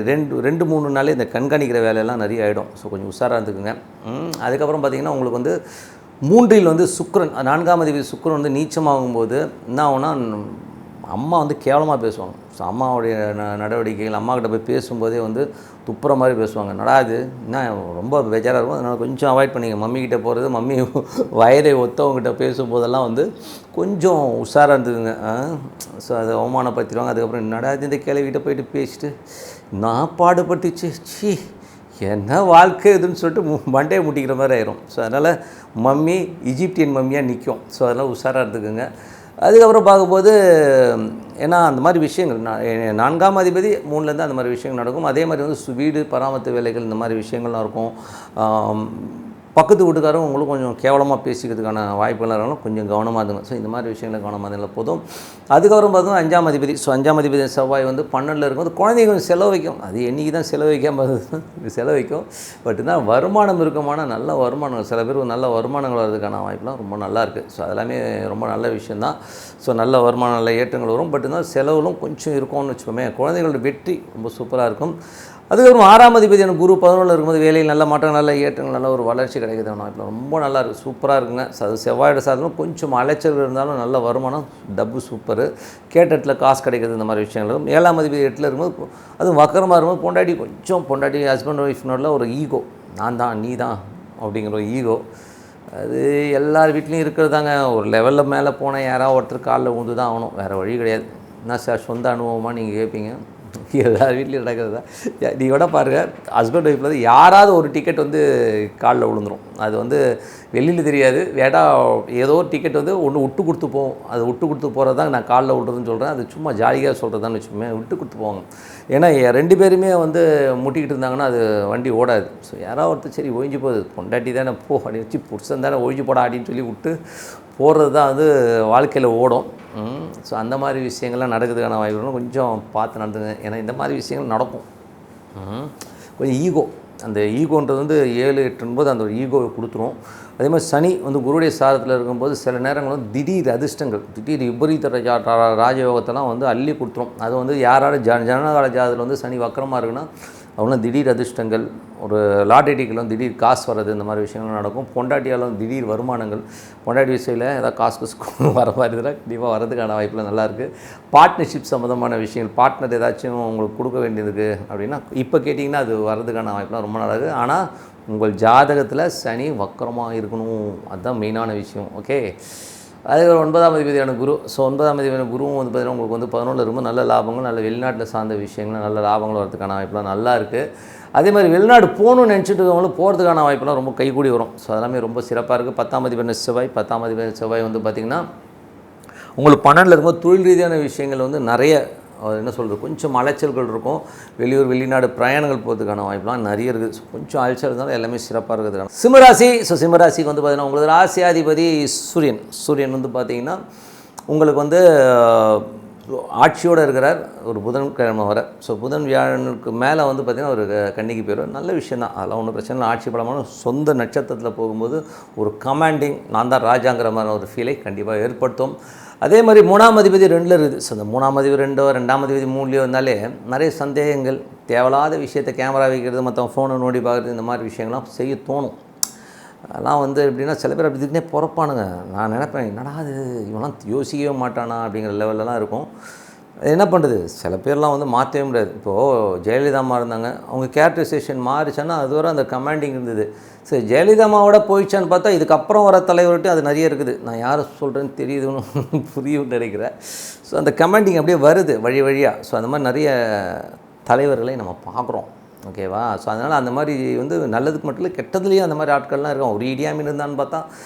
2-3 நாளே இந்த கண்காணிக்கிற வேலையெல்லாம் நிறைய ஆகிடும். ஸோ கொஞ்சம் உஷாராக இருந்துக்குங்க. அதுக்கப்புறம் பார்த்திங்கன்னா உங்களுக்கு வந்து 3இல் வந்து சுக்கிரன், 4ஆம் அதிபதி சுக்கிரன் வந்து நீச்சமாகும்போது என்ன ஆகும்னா, அம்மா வந்து கேவலமாக பேசுவாங்க. ஸோ அம்மாவுடைய நடவடிக்கைகள், அம்மாக்கிட்ட போய் பேசும்போதே வந்து துப்புற மாதிரி பேசுவாங்க. நடாது என்ன ரொம்ப பெஜாராக இருக்கும். அதனால் கொஞ்சம் அவாய்ட் பண்ணிங்க. மம்மிக்கிட்ட போகிறது, மம்மி வயதை ஒத்தவங்ககிட்ட பேசும்போதெல்லாம் வந்து கொஞ்சம் உஷாராக இருந்துக்குங்க. ஸோ அதை அவமானப்படுத்திடுவாங்க. அதுக்கப்புறம் என்னடா இந்த கிளவிக்கிட்ட போயிட்டு பேசிட்டு நான் பாடுபட்டுச்சு, சி என்ன வாழ்க்கை இதுன்னு சொல்லிட்டு மண்டையை முட்டிக்கிற மாதிரி ஆயிரும். ஸோ அதனால் மம்மி ஈஜிப்தியன் மம்மியாக நிற்கும். ஸோ அதெல்லாம் உஷாராக இருந்துக்குங்க. அதுக்கப்புறம் பார்க்கும்போது ஏன்னா அந்த மாதிரி விஷயங்கள் 4ஆம் அதிபதி 3லேருந்து அந்த மாதிரி விஷயங்கள் நடக்கும். அதே மாதிரி வந்து வீடு பராமரிப்பு வேலைகள் இந்த மாதிரி விஷயங்கள்லாம் இருக்கும். பக்கத்து வீட்டுக்காரும் உங்களுக்கு கொஞ்சம் கேவலமாக பேசிக்கிறதுக்கான வாய்ப்புகள்லாம் இருந்தாலும் கொஞ்சம் கவனமாக இருந்துங்க. ஸோ இந்த மாதிரி விஷயங்களை கவனமாக இருந்தால் போதும். அதுக்கப்புறம் பார்த்தோம்னா 5ஆம் அதிபதி. ஸோ 5ஆம் அதிபதி செவ்வாய் வந்து 12ல் இருக்கும்போது குழந்தைங்க கொஞ்சம் செலவு வைக்கும். அது என்றைக்கு தான் செலவு வைக்காமல் செலவு வைக்கும். பட் தான் வருமானம் இருக்குமான நல்ல வருமானம், சில பேர் நல்ல வருமானங்கள் வர்றதுக்கான வாய்ப்புலாம் ரொம்ப நல்லா இருக்குது. ஸோ அதெல்லாமே ரொம்ப நல்ல விஷயந்தான். ஸோ நல்ல வருமானம், நல்ல ஏற்றங்கள் வரும். பட் இருந்தால் செலவுகளும் கொஞ்சம் இருக்கும்னு வச்சுக்கோமே. குழந்தைங்களோட வெற்றி ரொம்ப சூப்பராக இருக்கும். அதுக்கப்புறம் 6ஆம் அதிபதியான குரு 11ல் இருக்கும்போது வேலையில் நல்ல மாற்றம், நல்ல ஏற்றங்கள், நல்ல ஒரு வளர்ச்சி கிடைக்குது. இப்போ ரொம்ப நல்லா இருக்குது, சூப்பராக இருக்குங்க. அது செவ்வாயோட சாதனம் கொஞ்சம் அலைச்சல் இருந்தாலும் நல்ல வருமானம், டப்பு சூப்பரு, கேட்ட இடத்துல காசு கிடைக்கிறது, இந்த மாதிரி விஷயங்கள் இருக்கும். 7ஆம் அதிபதி 8ல் இருக்கும்போது அதுவும் வக்கரமாக இருக்கும்போது பொண்டாட்டி ஹஸ்பண்ட் ஒய்ஃப்னோட ஒரு ஈகோ, நான் தான் நீ தான் அப்படிங்கிற ஒரு ஈகோ, அது எல்லார் வீட்லேயும் இருக்கிறது தாங்க. ஒரு லெவலில் மேலே போனால் யாராவது ஒருத்தர் காலில் ஊந்து தான் ஆகணும், வேறு வழி கிடையாது. என்ன சார் சொந்த அனுபவமாக நீங்கள் கேட்பீங்க, எல்லார் வீட்லேயும் நடக்கிறது தான். நீங்கள் விட பாருங்கள், ஹஸ்பண்ட் ஒய்ஃபில் வந்து யாராவது ஒரு டிக்கெட் வந்து காலில் விழுந்துடும். அது வந்து வெளியில் தெரியாது. ஏதோ ஒரு டிக்கெட் வந்து ஒன்று விட்டு கொடுத்து போவோம். அது விட்டு கொடுத்து போகிறது தான் நான் காலில் விட்றதுன்னு சொல்கிறேன். அது சும்மா ஜாலியாக சொல்கிறதான்னு வச்சுக்கோமே, விட்டு கொடுத்து போவாங்க. ஏன்னா 2 பேருமே வந்து முட்டிக்கிட்டு இருந்தாங்கன்னா அது வண்டி ஓடாது. ஸோ யாராவது ஒருத்தர் சரி ஒழிஞ்சு போகுது, பொண்டாட்டி தானே போ அப்படி வச்சு, புருஷன் தானே ஒழிஞ்சு போடா அப்படின்னு சொல்லி விட்டு போகிறது தான் வந்து வாழ்க்கையில் ஓடும். ஸோ அந்த மாதிரி விஷயங்கள்லாம் நடக்கிறதுக்கான வாய்ப்புகளும் கொஞ்சம் பார்த்து நடந்துங்க. ஏன்னா இந்த மாதிரி விஷயங்கள் நடக்கும். கொஞ்சம் ஈகோ, அந்த ஈகோன்றது வந்து 7, 8 அந்த ஒரு ஈகோவை கொடுத்துரும். அதே மாதிரி சனி வந்து குருடைய சாரத்தில் இருக்கும்போது சில நேரங்கள் வந்து திடீர் அதிர்ஷ்டங்கள், திடீர் விபரீத ராஜயோகத்தெல்லாம் வந்து அள்ளி கொடுத்துரும். அது வந்து யாராவது ஜனகால ஜாதத்தில் வந்து சனி வக்கரமாக இருக்குன்னா அவங்களும் திடீர் அதிர்ஷ்டங்கள், ஒரு லாட்டரி டிக்கெட்லாம் திடீர் காசு வர்றது, இந்த மாதிரி விஷயங்கள் நடக்கும். பொண்டாட்டியாலும் திடீர் வருமானங்கள், பொண்டாட்டி விஷயத்தில் ஏதாவது காசு வர மாதிரி இதெல்லாம் கண்டிப்பாக வரதுக்கான வாய்ப்பில் நல்லாயிருக்கு. பார்ட்னர்ஷிப் சம்மந்தமான விஷயங்கள், பார்ட்னர் ஏதாச்சும் உங்களுக்கு கொடுக்க வேண்டியதுக்கு அப்படின்னா இப்போ கேட்டிங்கன்னா அது வர்றதுக்கான வாய்ப்புலாம் ரொம்ப நல்லா இருக்குது. ஆனால் உங்கள் ஜாதகத்தில் சனி வக்கரமாக இருக்கணும், அதுதான் மெயினான விஷயம். ஓகே, அதே ஒரு 9ஆம் அதிபதியான குரு. ஸோ 9ஆம் அதிபதியான குருவும் வந்து பார்த்திங்கன்னா உங்களுக்கு வந்து 11ல் இருக்கும்போது நல்ல லாபங்கள், நல்ல வெளிநாட்டில் சார்ந்த விஷயங்கள், நல்ல லாபங்கள் வரதுக்கான வாய்ப்புலாம் நல்லா இருக்குது. அதே மாதிரி வெளிநாடு போகணுன்னு நினச்சிட்டு இருக்கவங்களும் போகிறதுக்கான வாய்ப்புலாம் ரொம்ப கைகூடி வரும். ஸோ அதெல்லாமே ரொம்ப சிறப்பாக இருக்குது. 10ஆம் அதிபதியான செவ்வாய், 10ஆம் அதிபதியான செவ்வாய் வந்து பார்த்திங்கன்னா உங்களுக்கு 12ல் இருக்கும்போது தொழில் ரீதியான விஷயங்கள் வந்து நிறைய என்ன சொல்கிறது, கொஞ்சம் அலைச்சல்கள் இருக்கும். வெளியூர் வெளிநாடு பிரயாணங்கள் போகிறதுக்கான வாய்ப்புலாம் நிறைய இருக்குது. ஸோ கொஞ்சம் அலைச்சல் இருந்தாலும் எல்லாமே சிறப்பாக இருக்கிறதுக்கான சிம்மராசி. ஸோ சிம்மராசிக்கு வந்து பார்த்திங்கன்னா உங்களுக்கு ராசியாதிபதி சூரியன் வந்து பார்த்திங்கன்னா உங்களுக்கு வந்து ஆட்சியோடு இருக்கிறார் ஒரு புதன்கிழமை வர. ஸோ புதன் வியாழனுக்கு மேலே வந்து பார்த்திங்கன்னா ஒரு கன்னிக்கு போயிடும். நல்ல விஷயம் தான், அதெல்லாம் ஒன்றும் பிரச்சனை இல்லை. ஆட்சி பலமான சொந்த நட்சத்திரத்தில் போகும்போது ஒரு கமாண்டிங் நான் தான் ராஜாங்கிற மாதிரி ஒரு ஃபீலை கண்டிப்பாக ஏற்படுத்தும். அதே மாதிரி 3ஆம் அதிபதி 2ல் இருக்குது. ஸோ அந்த 3ஆம் அதிபதி 2ஆம் அதிபதி 3லேயோ இருந்தாலே நிறைய சந்தேகங்கள், தேவையில்லாத விஷயத்தை கேமரா வைக்கிறது, மற்றவங்க ஃபோனை நோண்டி பார்க்குறது, இந்த மாதிரி விஷயங்கள்லாம் செய்ய தோணும். அதெல்லாம் வந்து எப்படின்னா சில பேர் அப்படி திடீர்னே பிறப்பானுங்க. நான் நினைப்பேன் என்னடா அது இவெல்லாம் யோசிக்கவே மாட்டானா அப்படிங்கிற லெவலெலாம் இருக்கும். என்ன பண்ணுறது, சில பேர்லாம் வந்து மாற்றவே முடியாது. இப்போது ஜெயலலிதா அம்மா இருந்தாங்க, அவங்க கேரக்டரைசேஷன் மாறிச்சான்னா அதுவரை அந்த கமாண்டிங் இருந்தது. சரி, ஜெயலலிதா அம்மாவோட போயிடுச்சான்னு பார்த்தா இதுக்கப்புறம் வர தலைவர்கிட்ட அது நிறைய இருக்குது. நான் யாரை சொல்கிறேன்னு தெரியுதுன்னு புரியும்னு நினைக்கிறேன். ஸோ அந்த கமாண்டிங் அப்படியே வருது வழி வழியாக. ஸோ அந்த மாதிரி நிறைய தலைவர்களை நம்ம பார்க்குறோம். ஓகேவா? ஸோ அதனால் அந்த மாதிரி வந்து நல்லதுக்கு மட்டும் இல்லை, கெட்டதுலேயும் அந்த மாதிரி ஆட்கள்லாம் இருக்கான். ஒரு இடியாமீன் இருந்தான்னு பார்த்தா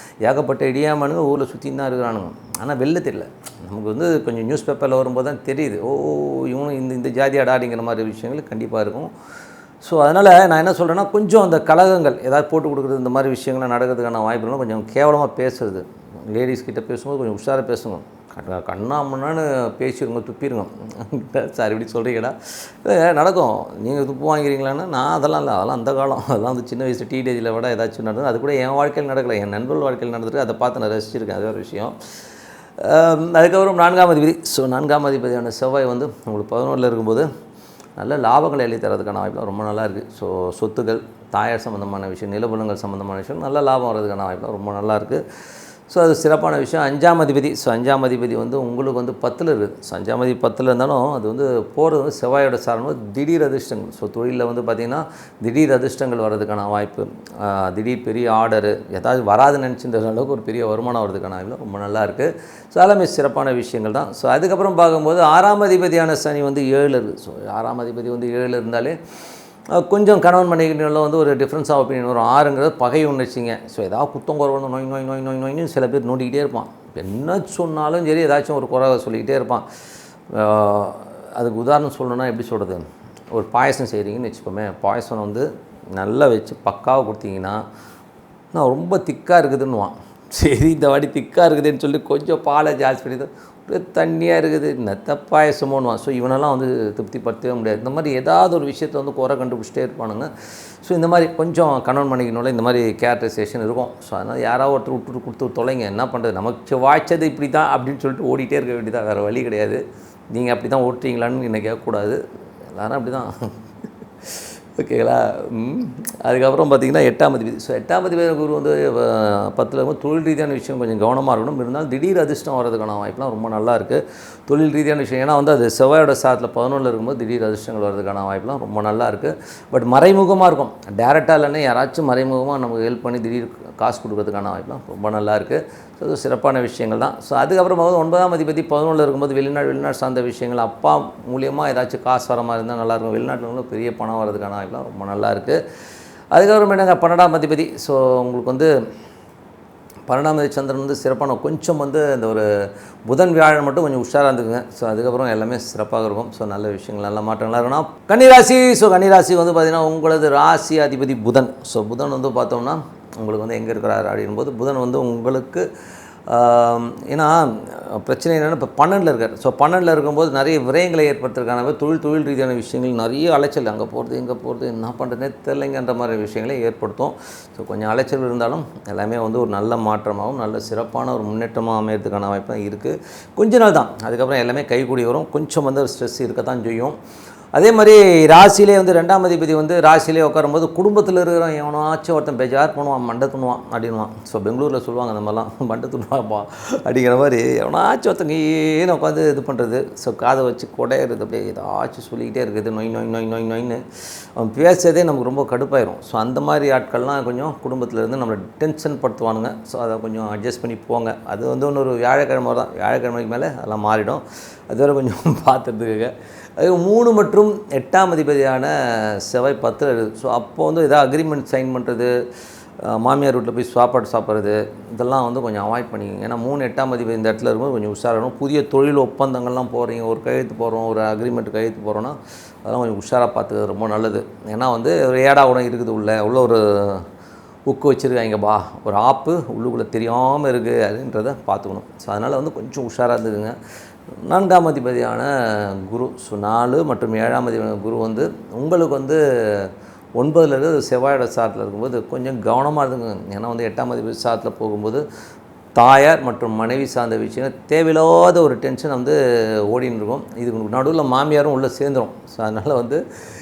ஏகப்பட்ட இடியாமனுங்க ஊரில் சுற்றின்னு தான் இருக்கிறானுங்க. ஆனால் வெளில தெரியல. நமக்கு வந்து கொஞ்சம் நியூஸ் பேப்பரில் வரும்போது தான் தெரியுது, ஓ இவனும் இந்த ஜாதி அடாடிங்கிற மாதிரி விஷயங்கள் கண்டிப்பாக இருக்கும். ஸோ அதனால் நான் என்ன சொல்கிறேன்னா, கொஞ்சம் அந்த கலகங்கள் ஏதாவது போட்டு கொடுக்குறது, இந்த மாதிரி விஷயங்கள்லாம் நடக்கிறதுக்கான வாய்ப்புகளும் கொஞ்சம் கேவலமாக பேசுறது. லேடிஸ் கிட்டே பேசும்போது கொஞ்சம் உஷாராக பேசுங்க. கண்ணாமண்ணான்னு பேசிடுங்க, துப்பிடுங்க. சார் இப்படி சொல்கிறீங்கடா, இல்லை நடக்கும். நீங்கள் துப்பு வாங்கிறீங்களான்னு, நான் அதெல்லாம் இல்லை, அதெல்லாம் அந்த காலம், அதெல்லாம் வந்து சின்ன வயசு டீனேஜில் விட ஏதாச்சும் நடந்தது. அது கூட என் வாழ்க்கையில் நடக்கலை, என் நண்பர்கள் வாழ்க்கையில் நடந்துட்டு அதை பார்த்து நான் ரசிச்சிருக்கேன். அது ஒரு விஷயம். அதுக்கப்புறம் 4ஆம் அதிபதி. ஸோ 4ஆம் அதிபதியான செவ்வாய் வந்து உங்களுக்கு 11ல் இருக்கும்போது நல்ல லாபங்களை எழுதி தரதுக்கான வாய்ப்புலாம் ரொம்ப நல்லா இருக்குது. ஸோ சொத்துக்கள், தாயார் சம்மந்தமான விஷயம், நிலபுலங்கள் சம்மந்தமான விஷயம் நல்ல லாபம் வர்றதுக்கான வாய்ப்புலாம் ரொம்ப நல்லாயிருக்கு. ஸோ அது சிறப்பான விஷயம். 5ஆம் அதிபதி. ஸோ 5ஆம் அதிபதி வந்து உங்களுக்கு வந்து 10ல் இருக்குது. ஸோ 5ஆம் அதிபதி 10ல் இருந்தாலும் அது வந்து போகிறது வந்து செவ்வாயோட சாரணம், திடீர் அதிர்ஷ்டங்கள். ஸோ தொழிலில் வந்து பார்த்திங்கன்னா திடீர் அதிர்ஷ்டங்கள் வர்றதுக்கான வாய்ப்பு, திடீர் பெரிய ஆர்டரு ஏதாவது வராதுன்னு நினச்சின்ற அளவுக்கு ஒரு பெரிய வருமானம் வர்றதுக்கான வாய்ப்பு ரொம்ப நல்லா இருக்குது. ஸோ எல்லாமே சிறப்பான விஷயங்கள் தான். ஸோ அதுக்கப்புறம் பார்க்கும்போது 6ஆம் அதிபதியான சனி வந்து 7ல் இருக்குது. ஸோ 6ஆம் அதிபதி வந்து 7ல் இருந்தாலே கொஞ்சம் கணவன் மனைவிகளில் வந்து ஒரு டிஃப்ரென்ஸ் ஆஃப் ஒப்பீனியன் வரும். 6ங்கிறது பகை ஒன்றுச்சிங்க. ஸோ ஏதாவது குத்தம் குறை வந்து நோய் நோய் நோய் நோய் நோய்னு சில பேர் நோண்டிக்கிட்டே இருப்பான். என்ன சொன்னாலும் சரி ஏதாச்சும் ஒரு குறை சொல்லிக்கிட்டே இருப்பான். அதுக்கு உதாரணம் சொல்லணுன்னா எப்படி சொல்கிறது, ஒரு பாயசம் செய்கிறீங்கன்னு வச்சுக்கோமே, பாயசம் வந்து நல்லா வச்சு பக்காவாக கொடுத்தீங்கன்னா நான் ரொம்ப திக்காக இருக்குதுன்னுவான். சரி இந்த வாடி திக்காக இருக்குதுன்னு சொல்லி கொஞ்சம் பாலை ஜாஸ்தி பண்ணி அப்படியே தண்ணியாக இருக்குது, நெத்த பாயசமோன்னுவான். ஸோ இவனெல்லாம் வந்து திருப்திப்படுத்தவே முடியாது. இந்த மாதிரி ஏதாவது ஒரு விஷயத்தை வந்து குறை கண்டுபிடிச்சிட்டே இருப்பானுங்க. ஸோ இந்த மாதிரி கொஞ்சம் கணவன் மனைவினோட இந்த மாதிரி கேரக்டரைசேஷன் இருக்கும். ஸோ அதனால் யாராவது ஒருத்தர் விட்டு கொடுத்து தொலைங்க, என்ன பண்ணுறது, நமக்கு வாய்ச்சது இப்படி தான் அப்படின்னு சொல்லிட்டு ஓடிட்டே இருக்க வேண்டியதான், வேறு வழி கிடையாது. நீங்கள் அப்படி தான் ஓட்டுறீங்களான்னு என்னை கேட்கக்கூடாது, எல்லாரும் அப்படி தான். ஓகேங்களா? அதுக்கப்புறம் பார்த்திங்கன்னா 8ஆம் அதிபதி. ஸோ 8ஆம் அதிபதி குரு வந்து 10ல் இருக்கும். தொழில் ரீதியான விஷயம் கொஞ்சம் கவனமாக இருக்கணும். இருந்தாலும் திடீர் அதிர்ஷ்டம் வர்றதுக்கான வாய்ப்புலாம் ரொம்ப நல்லா இருக்குது. தொழில் ரீதியான விஷயம் ஏன்னா வந்து அது செவ்வாயோட சாரத்தில் 11ல் இருக்கும்போது திடீர் அதிர்ஷ்டங்கள் வர்றதுக்கான வாய்ப்புலாம் ரொம்ப நல்லா இருக்குது. பட் மறைமுகமாக இருக்கும், டேரெக்டாக இல்லைன்னா யாராச்சும் மறைமுகமாக நமக்கு ஹெல்ப் பண்ணி திடீர் காசு கொடுக்கறதுக்கான வாய்ப்புலாம் ரொம்ப நல்லா இருக்குது. ஸோ அது சிறப்பான விஷயங்கள் தான். ஸோ அதுக்கப்புறமா 9ஆம் அதிபதி 11ல் இருக்கும்போது வெளிநாடு சார்ந்த விஷயங்கள், அப்பா மூலியமாக ஏதாச்சும் காசு வர மாதிரி இருந்தால் நல்லாயிருக்கும். வெளிநாட்டில் பெரிய பணம் வர்றதுக்கான வாய்ப்புலாம் ரொம்ப நல்லா இருக்குது. அதுக்கப்புறம் என்னங்க 12ஆம் அதிபதி. ஸோ உங்களுக்கு வந்து 12ஆம் அதிபதி சந்திரன் வந்து சிறப்பான, கொஞ்சம் வந்து இந்த ஒரு புதன் வியாழன் மட்டும் கொஞ்சம் உஷாராக இருந்துக்குங்க. ஸோ அதுக்கப்புறம் எல்லாமே சிறப்பாக இருக்கும். ஸோ நல்ல விஷயங்கள், நல்ல மாற்றங்களாக இருக்கணும். கன்னிராசி. ஸோ கன்னிராசி வந்து பார்த்திங்கன்னா உங்களது ராசி அதிபதி புதன். ஸோ புதன் வந்து பார்த்தோம்னா உங்களுக்கு வந்து எங்கே இருக்கிறார் அப்படின்போது புதன் வந்து உங்களுக்கு ஏன்னா பிரச்சனை என்னென்னா இப்போ 12ல் இருக்கார். ஸோ 12ல் இருக்கும்போது நிறைய விரயங்களை ஏற்படுத்துறதுக்கான தொழில் ரீதியான விஷயங்கள் நிறைய அலைச்சல், அங்கே போகிறது இங்கே போகிறது என்ன பண்ணுறதுனே தெரிலைங்கன்ற மாதிரி விஷயங்களை ஏற்படுத்தும். ஸோ கொஞ்சம் அலைச்சல் இருந்தாலும் எல்லாமே வந்து ஒரு நல்ல மாற்றமாகவும் நல்ல சிறப்பான ஒரு முன்னேற்றமாக அமையறதுக்கான வாய்ப்பு தான் இருக்குது. கொஞ்ச நாள் தான், அதுக்கப்புறம் எல்லாமே கைகூடி வரும். கொஞ்சம் வந்து ஸ்ட்ரெஸ் இருக்கத்தான் செய்யும். அதே மாதிரி ராசியிலே வந்து 2ஆம் அதிபதி வந்து ராசியிலே உட்காரும்போது குடும்பத்தில் இருக்கிற எவனாச்சும் ஒருத்தன் பேஜார் பண்ணுவான், மண்டை துணுவான் அப்படின்வான். ஸோ பெங்களூரில் சொல்லுவாங்க அந்த மாதிரிலாம், மண்டை துணுவாப்பா அப்படிங்கிற மாதிரி எவனாச்சும் ஒருத்தங்க ஏன்னு உட்காந்து இது பண்ணுறது. ஸோ காதை வச்சு கொடையிறது, அப்படியே ஏதாச்சும் சொல்லிக்கிட்டே இருக்குது, நொய் நொய் நொய் நொய் நொய்ன்னு அவன் பேசுறதே நமக்கு ரொம்ப கடுப்பாயிரும். ஸோ அந்த மாதிரி ஆட்கள்லாம் கொஞ்சம் குடும்பத்தில் இருந்து நம்மளை டென்ஷன் படுத்துவானுங்க. ஸோ அதை கொஞ்சம் அட்ஜஸ்ட் பண்ணி போங்க. அது வந்து இன்னொரு வியாழக்கிழமை தான், வியாழக்கிழமைக்கு மேலே அதெல்லாம் மாறிடும். அதுவரை கொஞ்சம் பார்த்துட்டுருக்க. அது 3 மற்றும் 8ஆம் அதிபதியான செவ்வாய் 10ல் இருக்குது. ஸோ அப்போ வந்து எதாவது அக்ரிமெண்ட் சைன் பண்ணுறது, மாமியார் வீட்டில் போய் சாப்பாடு சாப்பிட்றது இதெல்லாம் வந்து கொஞ்சம் அவாய்ட் பண்ணிக்கோங்க. ஏன்னா 3 8ஆம் அதிபதி இந்த இடத்துல இருக்கும்போது கொஞ்சம் உஷாராகணும். புதிய தொழில் ஒப்பந்தங்கள்லாம் போகிறீங்க, ஒரு கையெழுத்து போடுறோம், ஒரு அக்ரிமெண்ட் கையெழுத்து போகிறோன்னா அதெல்லாம் கொஞ்சம் உஷாராக பார்த்துக்கிறது ரொம்ப நல்லது. ஏன்னா வந்து ஒரு ஏடா கூட இருக்குது உள்ள ஒரு உக்கு வச்சுருக்காங்கப்பா, ஒரு ஆப்பு உள்ளுக்குள்ளே தெரியாமல் இருக்குது அப்படின்றத பார்த்துக்கணும். ஸோ அதனால் வந்து கொஞ்சம் உஷாராக இருந்துக்குங்க. 4ஆம் அதிபதியான குரு, ஸோ 4 மற்றும் 7ஆம் அதிபதியான குரு வந்து உங்களுக்கு வந்து 9ல் இருக்கிறது செவ்வாயோட சாரத்தில் இருக்கும்போது கொஞ்சம் கவனமாக இருந்துங்க. ஏன்னா வந்து 8ஆம் அதிபதி சாரத்தில் போகும்போது தாயார் மற்றும் மனைவி சார்ந்த விஷயம் தேவையில்லாத ஒரு டென்ஷன் வந்து ஓடின்னு இருக்கும். இதுக்கு நடுவில் மாமியாரும் உள்ளே சேர்ந்துடும். ஸோ அதனால் வந்து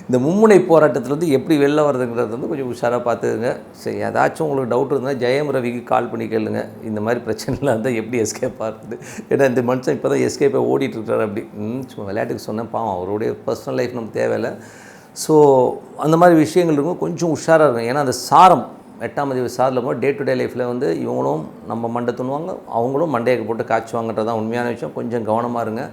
இந்த மும்முனை போராட்டத்தில் எப்படி வெளில வருதுங்கிறது வந்து கொஞ்சம் உஷாராக பார்த்துக்குங்க. சரி, ஏதாச்சும் உங்களுக்கு டவுட் இருந்தால் ஜெயம் ரவிக்கு கால் பண்ணி கேளுங்க. இந்த மாதிரி பிரச்சனைலாம் இருந்தால் எப்படி எஸ்கேப் ஆகுது. ஏன்னா இந்த மனுஷன் இப்போ தான் எஸ்கேப்பை ஓடிட்டுருக்காரு. அப்படி சும்மா விளையாட்டுக்கு சொன்னேன், பாவம் அவருடைய பர்சனல் லைஃப் நமக்கு தேவையில்லை. ஸோ அந்த மாதிரி விஷயங்கள் இருக்கும், கொஞ்சம் உஷாராக இருக்கும். ஏன்னா அந்த சாரம் 8ஆம் அதிபதி சாரில் இருக்கும் டே டு டே லைஃப்பில் வந்து இவங்களும் நம்ம மண்டை துணுவாங்க, அவங்களும் மண்டையை போட்டு காய்ச்சுவாங்கன்றது தான் உண்மையான விஷயம். கொஞ்சம் கவனமாக இருங்க.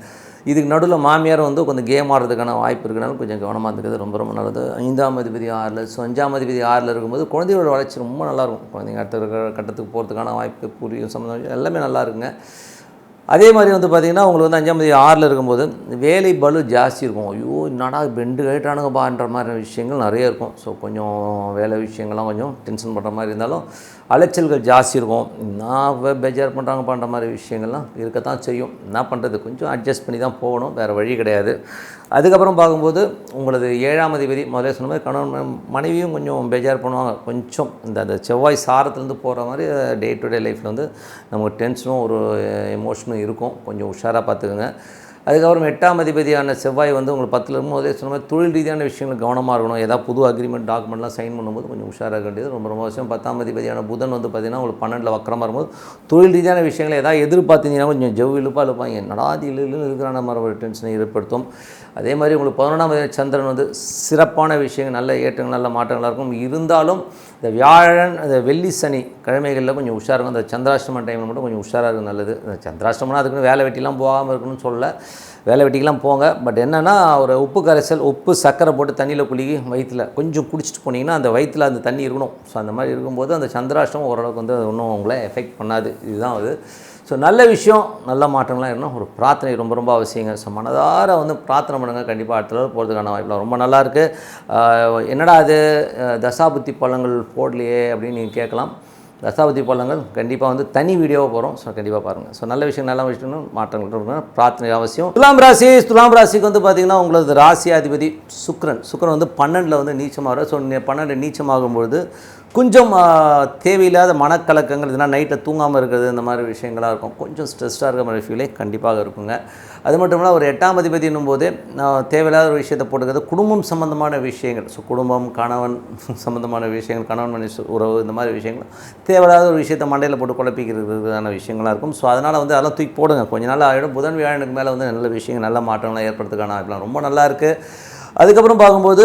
இதுக்கு நடுவில் மாமியார் வந்து கொஞ்சம் கேம் ஆடுறதுக்கான வாய்ப்பு இருக்கிறனால கொஞ்சம் கவனமாக இருக்கிறது ரொம்ப ரொம்ப நல்லது. 5ஆம் அதிபதி 6ல், ஸோ 5ஆம் அதிபதி 6ல் இருக்கும்போது குழந்தைகளோட வளர்ச்சி ரொம்ப நல்லாயிருக்கும். குழந்தைங்க அடுத்த கட்டத்துக்கு போகிறதுக்கான வாய்ப்பு, புரியும் சம்மந்தம் எல்லாமே நல்லா இருக்குங்க. அதே மாதிரி வந்து பார்த்திங்கன்னா உங்களுக்கு வந்து 5ஆம் தேதி 6ல் இருக்கும்போது வேலை பளு ஜாஸ்தி இருக்கும். ஐயோ என்னடா பெண்டு கேட்டானுங்கப்பான்ற மாதிரி விஷயங்கள் நிறைய இருக்கும். ஸோ கொஞ்சம் வேலை விஷயங்கள்லாம் கொஞ்சம் டென்ஷன் பண்ணுற மாதிரி இருந்தாலும் அலைச்சல்கள் ஜாஸ்தி இருக்கும். நான் பேஜார் பண்ணுறாங்கப்பான்ற மாதிரி விஷயங்கள்லாம் இருக்கத்தான் செய்யும். என்ன பண்ணுறது, கொஞ்சம் அட்ஜஸ்ட் பண்ணி தான் போகணும், வேறு வழி கிடையாது. அதுக்கப்புறம் பார்க்கும்போது உங்களது 7ஆம் அதிபதி முதல்ல சொன்ன மாதிரி கணவன் மனைவியும் கொஞ்சம் பேஜார் பண்ணுவாங்க. கொஞ்சம் அந்த செவ்வாய் சாரத்துலேருந்து போகிற மாதிரி டே டு டே லைஃப்பில் வந்து நமக்கு டென்ஷனும் ஒரு எமோஷனும் இருக்கும். கொஞ்சம் உஷாராக பார்த்துக்குங்க. அதுக்கப்புறம் 8ஆம் அதிபதியான செவ்வாய் வந்து உங்களுக்கு 10ல் இருக்கும்போதே சொன்ன மாதிரி தொழில் ரீதியான விஷயங்கள் கவனமாக இருக்கணும். ஏதாவது புது அக்ரிமெண்ட் டாக்குமெண்ட்லாம் சைன் பண்ணும்போது கொஞ்சம் உஷாராக வேண்டியது ரொம்ப ரொம்ப அவசியம். 10ஆம் அதிபதியான புதன் வந்து பார்த்திங்கன்னா உங்களுக்கு 12ல் வக்கரமாக இருக்கும்போது தொழில் ரீதியான விஷயங்களை ஏதாவது எதிர்பார்த்தீங்கன்னா கொஞ்சம் இழுப்பாக இருப்பாங்க. என்னடா இழுன்னு இருக்கிறான மாதிரி ஒரு டென்ஷனை ஏற்படுத்தும். அதே மாதிரி உங்களுக்கு 11ஆம் அதிபதி சந்திரன் வந்து சிறப்பான விஷயங்கள், நல்ல ஏற்றங்கள், நல்ல மாற்றங்களாக இருக்கும். இருந்தாலும் இந்த வியாழன், இந்த வெள்ளி சனி கிழமைகளில் கொஞ்சம் உஷாராக இருக்கும். அந்த சந்திராஷ்டம டைமில் மட்டும் கொஞ்சம் உஷாராக இருக்கும் நல்லது. இந்த சந்திராஷ்டமம்னா அதுக்குன்னு வேலை வெட்டிலாம் போகாமல் இருக்கணும்னு சொல்ல, வேலை வெட்டிக்கெலாம் போங்க. பட் என்னென்னா ஒரு உப்பு கரைசல், உப்பு சர்க்கரை போட்டு தண்ணியில் குளிக்கி வயிற்றில் கொஞ்சம் குடிச்சிட்டு போனீங்கன்னா அந்த வயிற்றில் அந்த தண்ணி இருக்கணும். ஸோ அந்த மாதிரி இருக்கும்போது அந்த சந்திராஷ்டமம் ஓரளவுக்கு வந்து ஒன்றும் உங்களை எஃபெக்ட் பண்ணாது. இதுதான் அது. ஸோ நல்ல விஷயம், நல்ல மாற்றங்கள்லாம் இருக்கணும். ஒரு பிரார்த்தனை ரொம்ப ரொம்ப அவசியங்க. ஸோ மனதார வந்து பிரார்த்தனை பண்ணுங்கள். கண்டிப்பாக அடுத்த லெவல் போகிறதுக்கான வாய்ப்புலாம் ரொம்ப நல்லாயிருக்கு. என்னடா அது தசாபுத்தி பழங்கள் போடலையே அப்படின்னு நீங்கள் கேட்கலாம். தசாபுத்தி பழங்கள் கண்டிப்பாக வந்து தனி வீடியோவாக போகிறோம். ஸோ கண்டிப்பாக பாருங்கள். ஸோ நல்ல விஷயம் மாற்றங்கள் இருக்கணும், பிரார்த்தனை அவசியம். துலாம் ராசிக்கு வந்து பார்த்திங்கன்னா உங்களது ராசியாதிபதி சுக்கிரன் வந்து 12ல் வந்து நீச்சமாக. ஸோ 12 நீச்சமாகும்பொழுது கொஞ்சம் தேவையில்லாத மனக்கலக்கங்கள், இதனால் நைட்டில் தூங்காமல் இருக்கிறது, இந்த மாதிரி விஷயங்களாக இருக்கும். கொஞ்சம் ஸ்ட்ரெஸ்டாக இருக்கிற மாதிரி ஃபீலே கண்டிப்பாக இருக்குங்க. அது மட்டும் இல்லாமல் ஒரு 8ஆம் அதிபதி என்னும்போதே தேவையில்லாத ஒரு விஷயத்தை போட்டுக்கிறது, குடும்பம் சம்மந்தமான விஷயங்கள். ஸோ குடும்பம், கணவன் சம்மந்தமான விஷயங்கள், கணவன் மனைவி உறவு, இந்த மாதிரி விஷயங்கள் தேவையில்லாத ஒரு விஷயத்தை மண்டையில் போட்டு குழப்பிக்கிறதுக்கான விஷயங்களாக இருக்கும். ஸோ அதனால் வந்து அதெல்லாம் தூக்கி போடுங்க. கொஞ்ச நாள் ஆகிடும். புதன் வியாழனுக்கு மேலே வந்து நல்ல விஷயங்கள், நல்ல மாற்றங்கள்லாம் ஏற்படுறதுக்கான வாய்ப்புலாம் ரொம்ப நல்லா இருக்குது. அதுக்கப்புறம் பார்க்கும்போது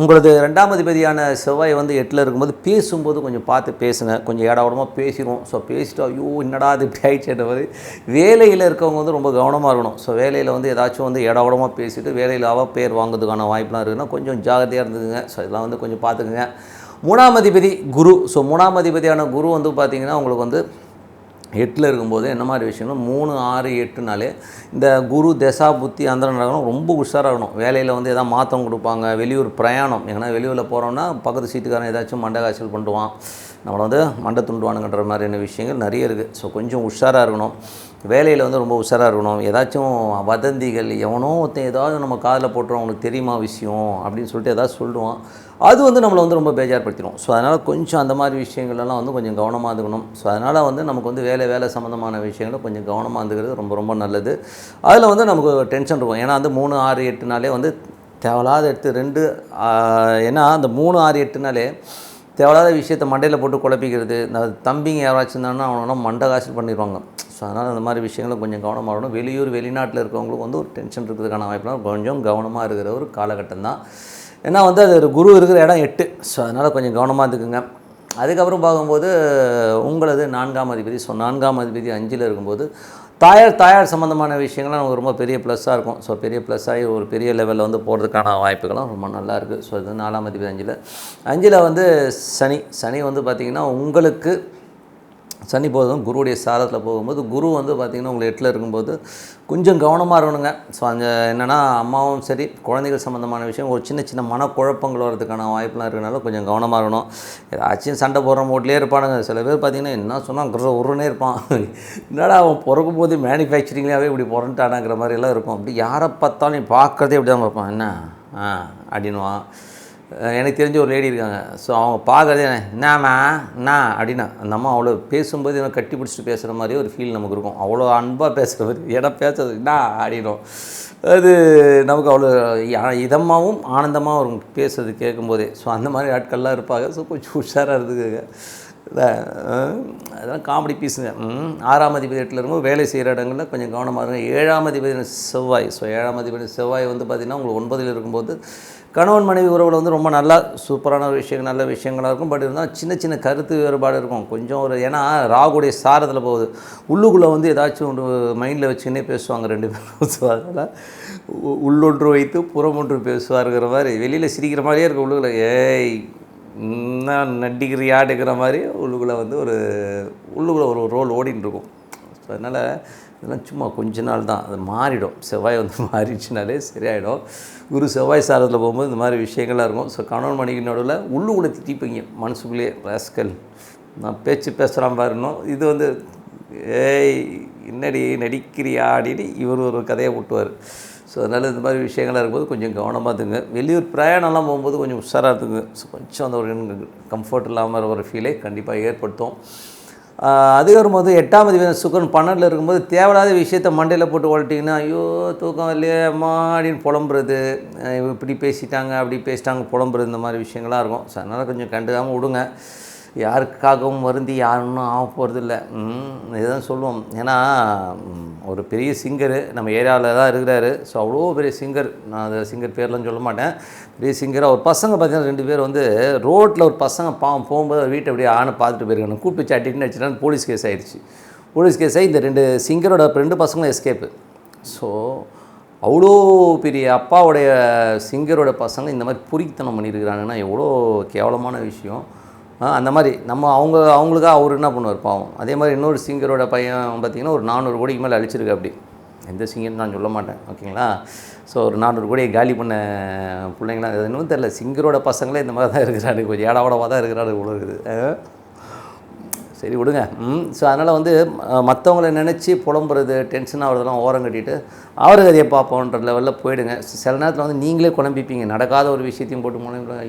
உங்களது 2ஆம் அதிபதியான செவ்வாய் வந்து 8ல் இருக்கும்போது பேசும்போது கொஞ்சம் பார்த்து பேசுங்க. கொஞ்சம் ஏடாவிடமாக பேசிடுவோம். ஸோ பேசிட்டு ஐயோ என்னடா அது இப்படி ஆகிடுச்சேன்ற மாதிரி வேலையில் இருக்கவங்க வந்து ரொம்ப கவனமாக இருக்கணும். ஸோ வேலையில் வந்து ஏதாச்சும் வந்து ஏடாவிடமாக பேசிவிட்டு வேலையில் பேர் வாங்குறதுக்கான வாய்ப்புலாம் இருக்குதுன்னா கொஞ்சம் ஜாகிரதையாக இருந்துக்குங்க. ஸோ இதெல்லாம் வந்து கொஞ்சம் பார்த்துக்குங்க. 3ஆம் அதிபதி குரு. ஸோ 3ஆம் அதிபதியான குரு வந்து பார்த்திங்கன்னா உங்களுக்கு வந்து 8ல் இருக்கும்போது என்ன மாதிரி விஷயம்னா 3, 6, 8னாலே இந்த குரு தசா புத்தி அந்த நடக்கணும். ரொம்ப உஷாராகணும். வேலையில் வந்து எதாவது மாற்றம் கொடுப்பாங்க, வெளியூர் பிரயாணம், ஏன்னா வெளியூரில் போகிறோன்னா பக்கத்து சீட்டுக்காரன் ஏதாச்சும் மண்டை காய்ச்சல் பண்ணுவான், நம்மளை வந்து மண்டை துண்டுவானுங்கன்ற மாதிரியான விஷயங்கள் நிறைய இருக்குது. ஸோ கொஞ்சம் உஷாராக இருக்கணும். வேலையில் வந்து ரொம்ப உஷாராக இருக்கணும். ஏதாச்சும் வதந்திகள், எவனோ ஒருத்தன் ஏதாவது நம்ம காதில் போட்டுருவோம், அவனுக்கு தெரியுமா விஷயம் அப்படின்னு சொல்லிட்டு ஏதாவது சொல்லுவான், அது வந்து நம்மளை வந்து ரொம்ப பேஜார்படுத்திடும். ஸோ அதனால் கொஞ்சம் அந்த மாதிரி விஷயங்கள்லாம் வந்து கொஞ்சம் கவனமாக இருந்துக்கணும். ஸோ அதனால் வந்து நமக்கு வந்து வேலை சம்மந்தமான விஷயங்களை கொஞ்சம் கவனமாக இருந்துக்கிறது ரொம்ப ரொம்ப நல்லது. அதில் வந்து நமக்கு டென்ஷன் இருக்கும். ஏன்னா வந்து 3, 6, 8னாலே வந்து தேவையில்லாத எடுத்து 2 ஏன்னா அந்த 3, 6, 8னாலே தேவையில்லாத விஷயத்தை மண்டையில் போட்டு குழப்பிக்கிறது. இந்த தம்பிங்க யாராச்சும் இருந்தாங்கன்னா அவனா மண்டை காய்ச்சல் பண்ணிடுவாங்க. ஸோ அதனால் அந்த மாதிரி விஷயங்களை கொஞ்சம் கவனமாக இருக்கணும். வெளிநாட்டில் இருக்கவங்களுக்கு வந்து ஒரு டென்ஷன் இருக்கிறதுக்கான வாய்ப்புலாம் கொஞ்சம் கவனமாக இருக்கிற ஒரு காலகட்டம் தான். ஏன்னா வந்து அது ஒரு குரு இருக்கிற இடம் 8. ஸோ அதனால் கொஞ்சம் கவனமாக இருந்துக்குங்க. அதுக்கப்புறம் பார்க்கும்போது உங்களது 4ஆம் அதிபதி. ஸோ 4ஆம் அதிபதி 5ல் இருக்கும்போது தாயார் சம்மந்தமான விஷயங்கள்லாம் நமக்கு ரொம்ப பெரிய ப்ளஸ்ஸாக இருக்கும். ஸோ பெரிய ப்ளஸ் ஆகி ஒரு பெரிய லெவலில் வந்து போகிறதுக்கான வாய்ப்புகளும் ரொம்ப நல்லா இருக்குது. ஸோ இது 4ஆம் அதிபதி 5ல் வந்து சனி வந்து பார்த்திங்கன்னா உங்களுக்கு சனி போதும் குருவுடைய சாரத்தில் போகும்போது குரு வந்து பார்த்திங்கன்னா உங்களுக்கு 8ல் இருக்கும்போது கொஞ்சம் கவனமாக இருக்கணுங்க. ஸோ அந்த என்னென்னா அம்மாவும் சரி குழந்தைகள் சம்மந்தமான விஷயம் ஒரு சின்ன மனக்குழப்பங்கள் வரதுக்கான வாய்ப்புலாம் இருக்கிறனால கொஞ்சம் கவனமாக இருக்கணும். ஏதாச்சும் சண்டை போடுற மூட்லேயே இருப்பானுங்க. சில பேர் பார்த்திங்கன்னா என்ன சொன்னால் உருன்னே இருப்பான். என்னடா அவன் பிறக்கும் போது மேனுஃபேக்சரிங்லேயே இப்படி பிறந்துட்டானாங்கிற மாதிரிலாம் இருக்கும். அப்படி யாரை பார்த்தாலும் நீ பார்க்குறதே இப்படி தான் பார்ப்பான். என்ன அப்படின்வான். எனக்கு தெரிஞ்ச ஒரு லேடி இருக்காங்க. ஸோ அவங்க பார்க்குறதே என்னம்மா என்ன அப்படின்னா அந்த அம்மா அவ்வளோ பேசும்போது என்ன கட்டி பிடிச்சிட்டு பேசுகிற மாதிரியே ஒரு ஃபீல் நமக்கு இருக்கும். அவ்வளோ அன்பாக பேசுகிற மாதிரி ஏன்னா பேசுறது என்ன அப்படின்னும். அது நமக்கு அவ்வளோ இதமாகவும் ஆனந்தமாகவும் இருக்கும் பேசுறது கேட்கும்போதே. ஸோ அந்த மாதிரி ஆட்கள்லாம் இருப்பாங்க. ஸோ கொஞ்சம் உஷாராக இருக்குங்க. அதெல்லாம் காமெடி பீஸுங்க. 6ஆம் அதிபதி 8ல் இருக்கும்போது வேலை செய்கிற இடங்களில் கொஞ்சம் கவனமாக இருங்க. 7ஆம் அதிபதி செவ்வாய். ஸோ 7ஆம் அதிபதி செவ்வாய் வந்து பார்த்திங்கன்னா உங்களுக்கு 9ல் இருக்கும்போது கணவன் மனைவி உறவில் வந்து ரொம்ப நல்லா சூப்பரான ஒரு விஷயங்கள் நல்ல விஷயங்களாக இருக்கும். பட் இருந்தால் சின்ன கருத்து வேறுபாடு இருக்கும். கொஞ்சம் ஒரு ஏன்னா ராகுடைய சாரத்தில் போகுது. உள்ளுக்குள்ளே வந்து ஏதாச்சும் ஒரு மைண்டில் வச்சுக்கினே பேசுவாங்க 2 பேரும். ஸோ அதனால் உள்ளொன்று வைத்து புறமொன்று பேசுவாருங்கிற மாதிரி வெளியில் சிரிக்கிற மாதிரியே இருக்கும். உள்ளுக்குள்ளே ஏய் என்ன நடிக்கிறியாடுங்கிற மாதிரி உள்ளுக்குள்ளே வந்து உள்ளுக்குள்ளே ஒரு ரோல் ஓடின்னு இருக்கும். ஸோ அதனால் இதெல்லாம் சும்மா கொஞ்ச நாள் தான், அது மாறிடும். செவ்வாய் வந்து மாறிடுச்சுனாலே சரியாயிடும். குரு செவ்வாய் சாரத்தில் போகும்போது இந்த மாதிரி விஷயங்கள்லாம் இருக்கும். ஸோ கணவன் மனைவி நடுவில் உள்ளுக்குள்ளே திட்டிப்பீங்க மனசுக்குள்ளேயே, ராஸ்கல் நான் பேச்சு பேசுகிறான் பாருணும். இது வந்து ஏய் என்னடி நடிக்கிறியா அப்படின்னு இவர் ஒரு கதையை விட்டுவார். ஸோ அதனால் இந்த மாதிரி விஷயங்கள்லாம் இருக்கும்போது கொஞ்சம் கவனமாக இருந்துங்க. வெளியூர் பிரயாணம்லாம் போகும்போது கொஞ்சம் உஷாராக இருக்குங்க. ஸோ கொஞ்சம் அந்த ஒரு கம்ஃபர்ட் இல்லாமல் ஒரு ஃபீலை கண்டிப்பாக ஏற்படுத்தும். அது வரும்போது 8ஆம் அதிபதி சுக்கிரன் 12ல் இருக்கும்போது தேவையில்லாத விஷயத்தை மண்டையில் போட்டு ஓட்டிங்கன்னா ஐயோ தூக்கம் இல்லையே அம்மா அப்படின்னு புலம்புறது, இப்படி பேசிட்டாங்க அப்படி பேசிட்டாங்க புலம்புறது, இந்த மாதிரி விஷயங்கள்லாம் இருக்கும். ஸோ அதனால் கொஞ்சம் கண்டுக்காமல் விடுங்க. யாருக்காகவும் வருந்தி யாரும் ஆக போகிறதில்ல. இதுதான் சொல்லுவோம். ஏன்னா ஒரு பெரிய சிங்கரு நம்ம ஏரியாவில் தான் இருக்கிறாரு. ஸோ அவ்வளோ பெரிய சிங்கர், நான் அந்த சிங்கர் பேர்லாம் சொல்ல மாட்டேன். பெரிய சிங்கர். அவர் பசங்க பார்த்தீங்கன்னா 2 பேர் வந்து ரோட்டில் ஒரு பசங்க போகும்போது வீட்டை அப்படியே ஆணை பார்த்துட்டு போயிருக்காங்க. கூப்பிட்டு வச்சு அட்டின்னு வச்சுட்டாங்க. போலீஸ் கேஸ் ஆகிடுச்சு. போலீஸ் கேஸ் ஆகி இந்த 2 சிங்கரோட 2 பசங்களும் எஸ்கேப்பு. ஸோ அவ்வளோ பெரிய அப்பாவுடைய சிங்கரோட பசங்க இந்த மாதிரி பொறித்தனம் பண்ணியிருக்கிறாங்கன்னா எவ்வளோ கேவலமான விஷயம். அந்த மாதிரி அவங்களுக்காக அவர் என்ன பண்ணுவார் பாவம். அதே மாதிரி இன்னொரு சிங்கரோட பையன் பார்த்திங்கன்னா ஒரு 400 கோடிக்கு மேலே அழிச்சிருக்கு. அப்படி எந்த சிங்கர்னு நான் சொல்ல மாட்டேன், ஓகேங்களா. ஸோ ஒரு 400 கோடியை காலி பண்ண பிள்ளைங்களாம் அது இன்னும் தெரில. சிங்கரோட பசங்களே இந்த மாதிரி தான் இருக்கிறாரு. கொஞ்சம் ஏடாவோடவாக தான் இருக்கிறாரு இவ்வளோ இருக்குது. சரி விடுங்க. ஸோ அதனால் வந்து மற்றவங்கள நினச்சி புலம்புறது டென்ஷன் ஆகிறதெல்லாம் ஓரம் கட்டிட்டு அவர் கதையை பார்ப்போன்ற லெவலில் போயிடுங்க. சில நேரத்தில் வந்து நீங்களே குழம்பிப்பீங்க. நடக்காத ஒரு விஷயத்தையும் போட்டு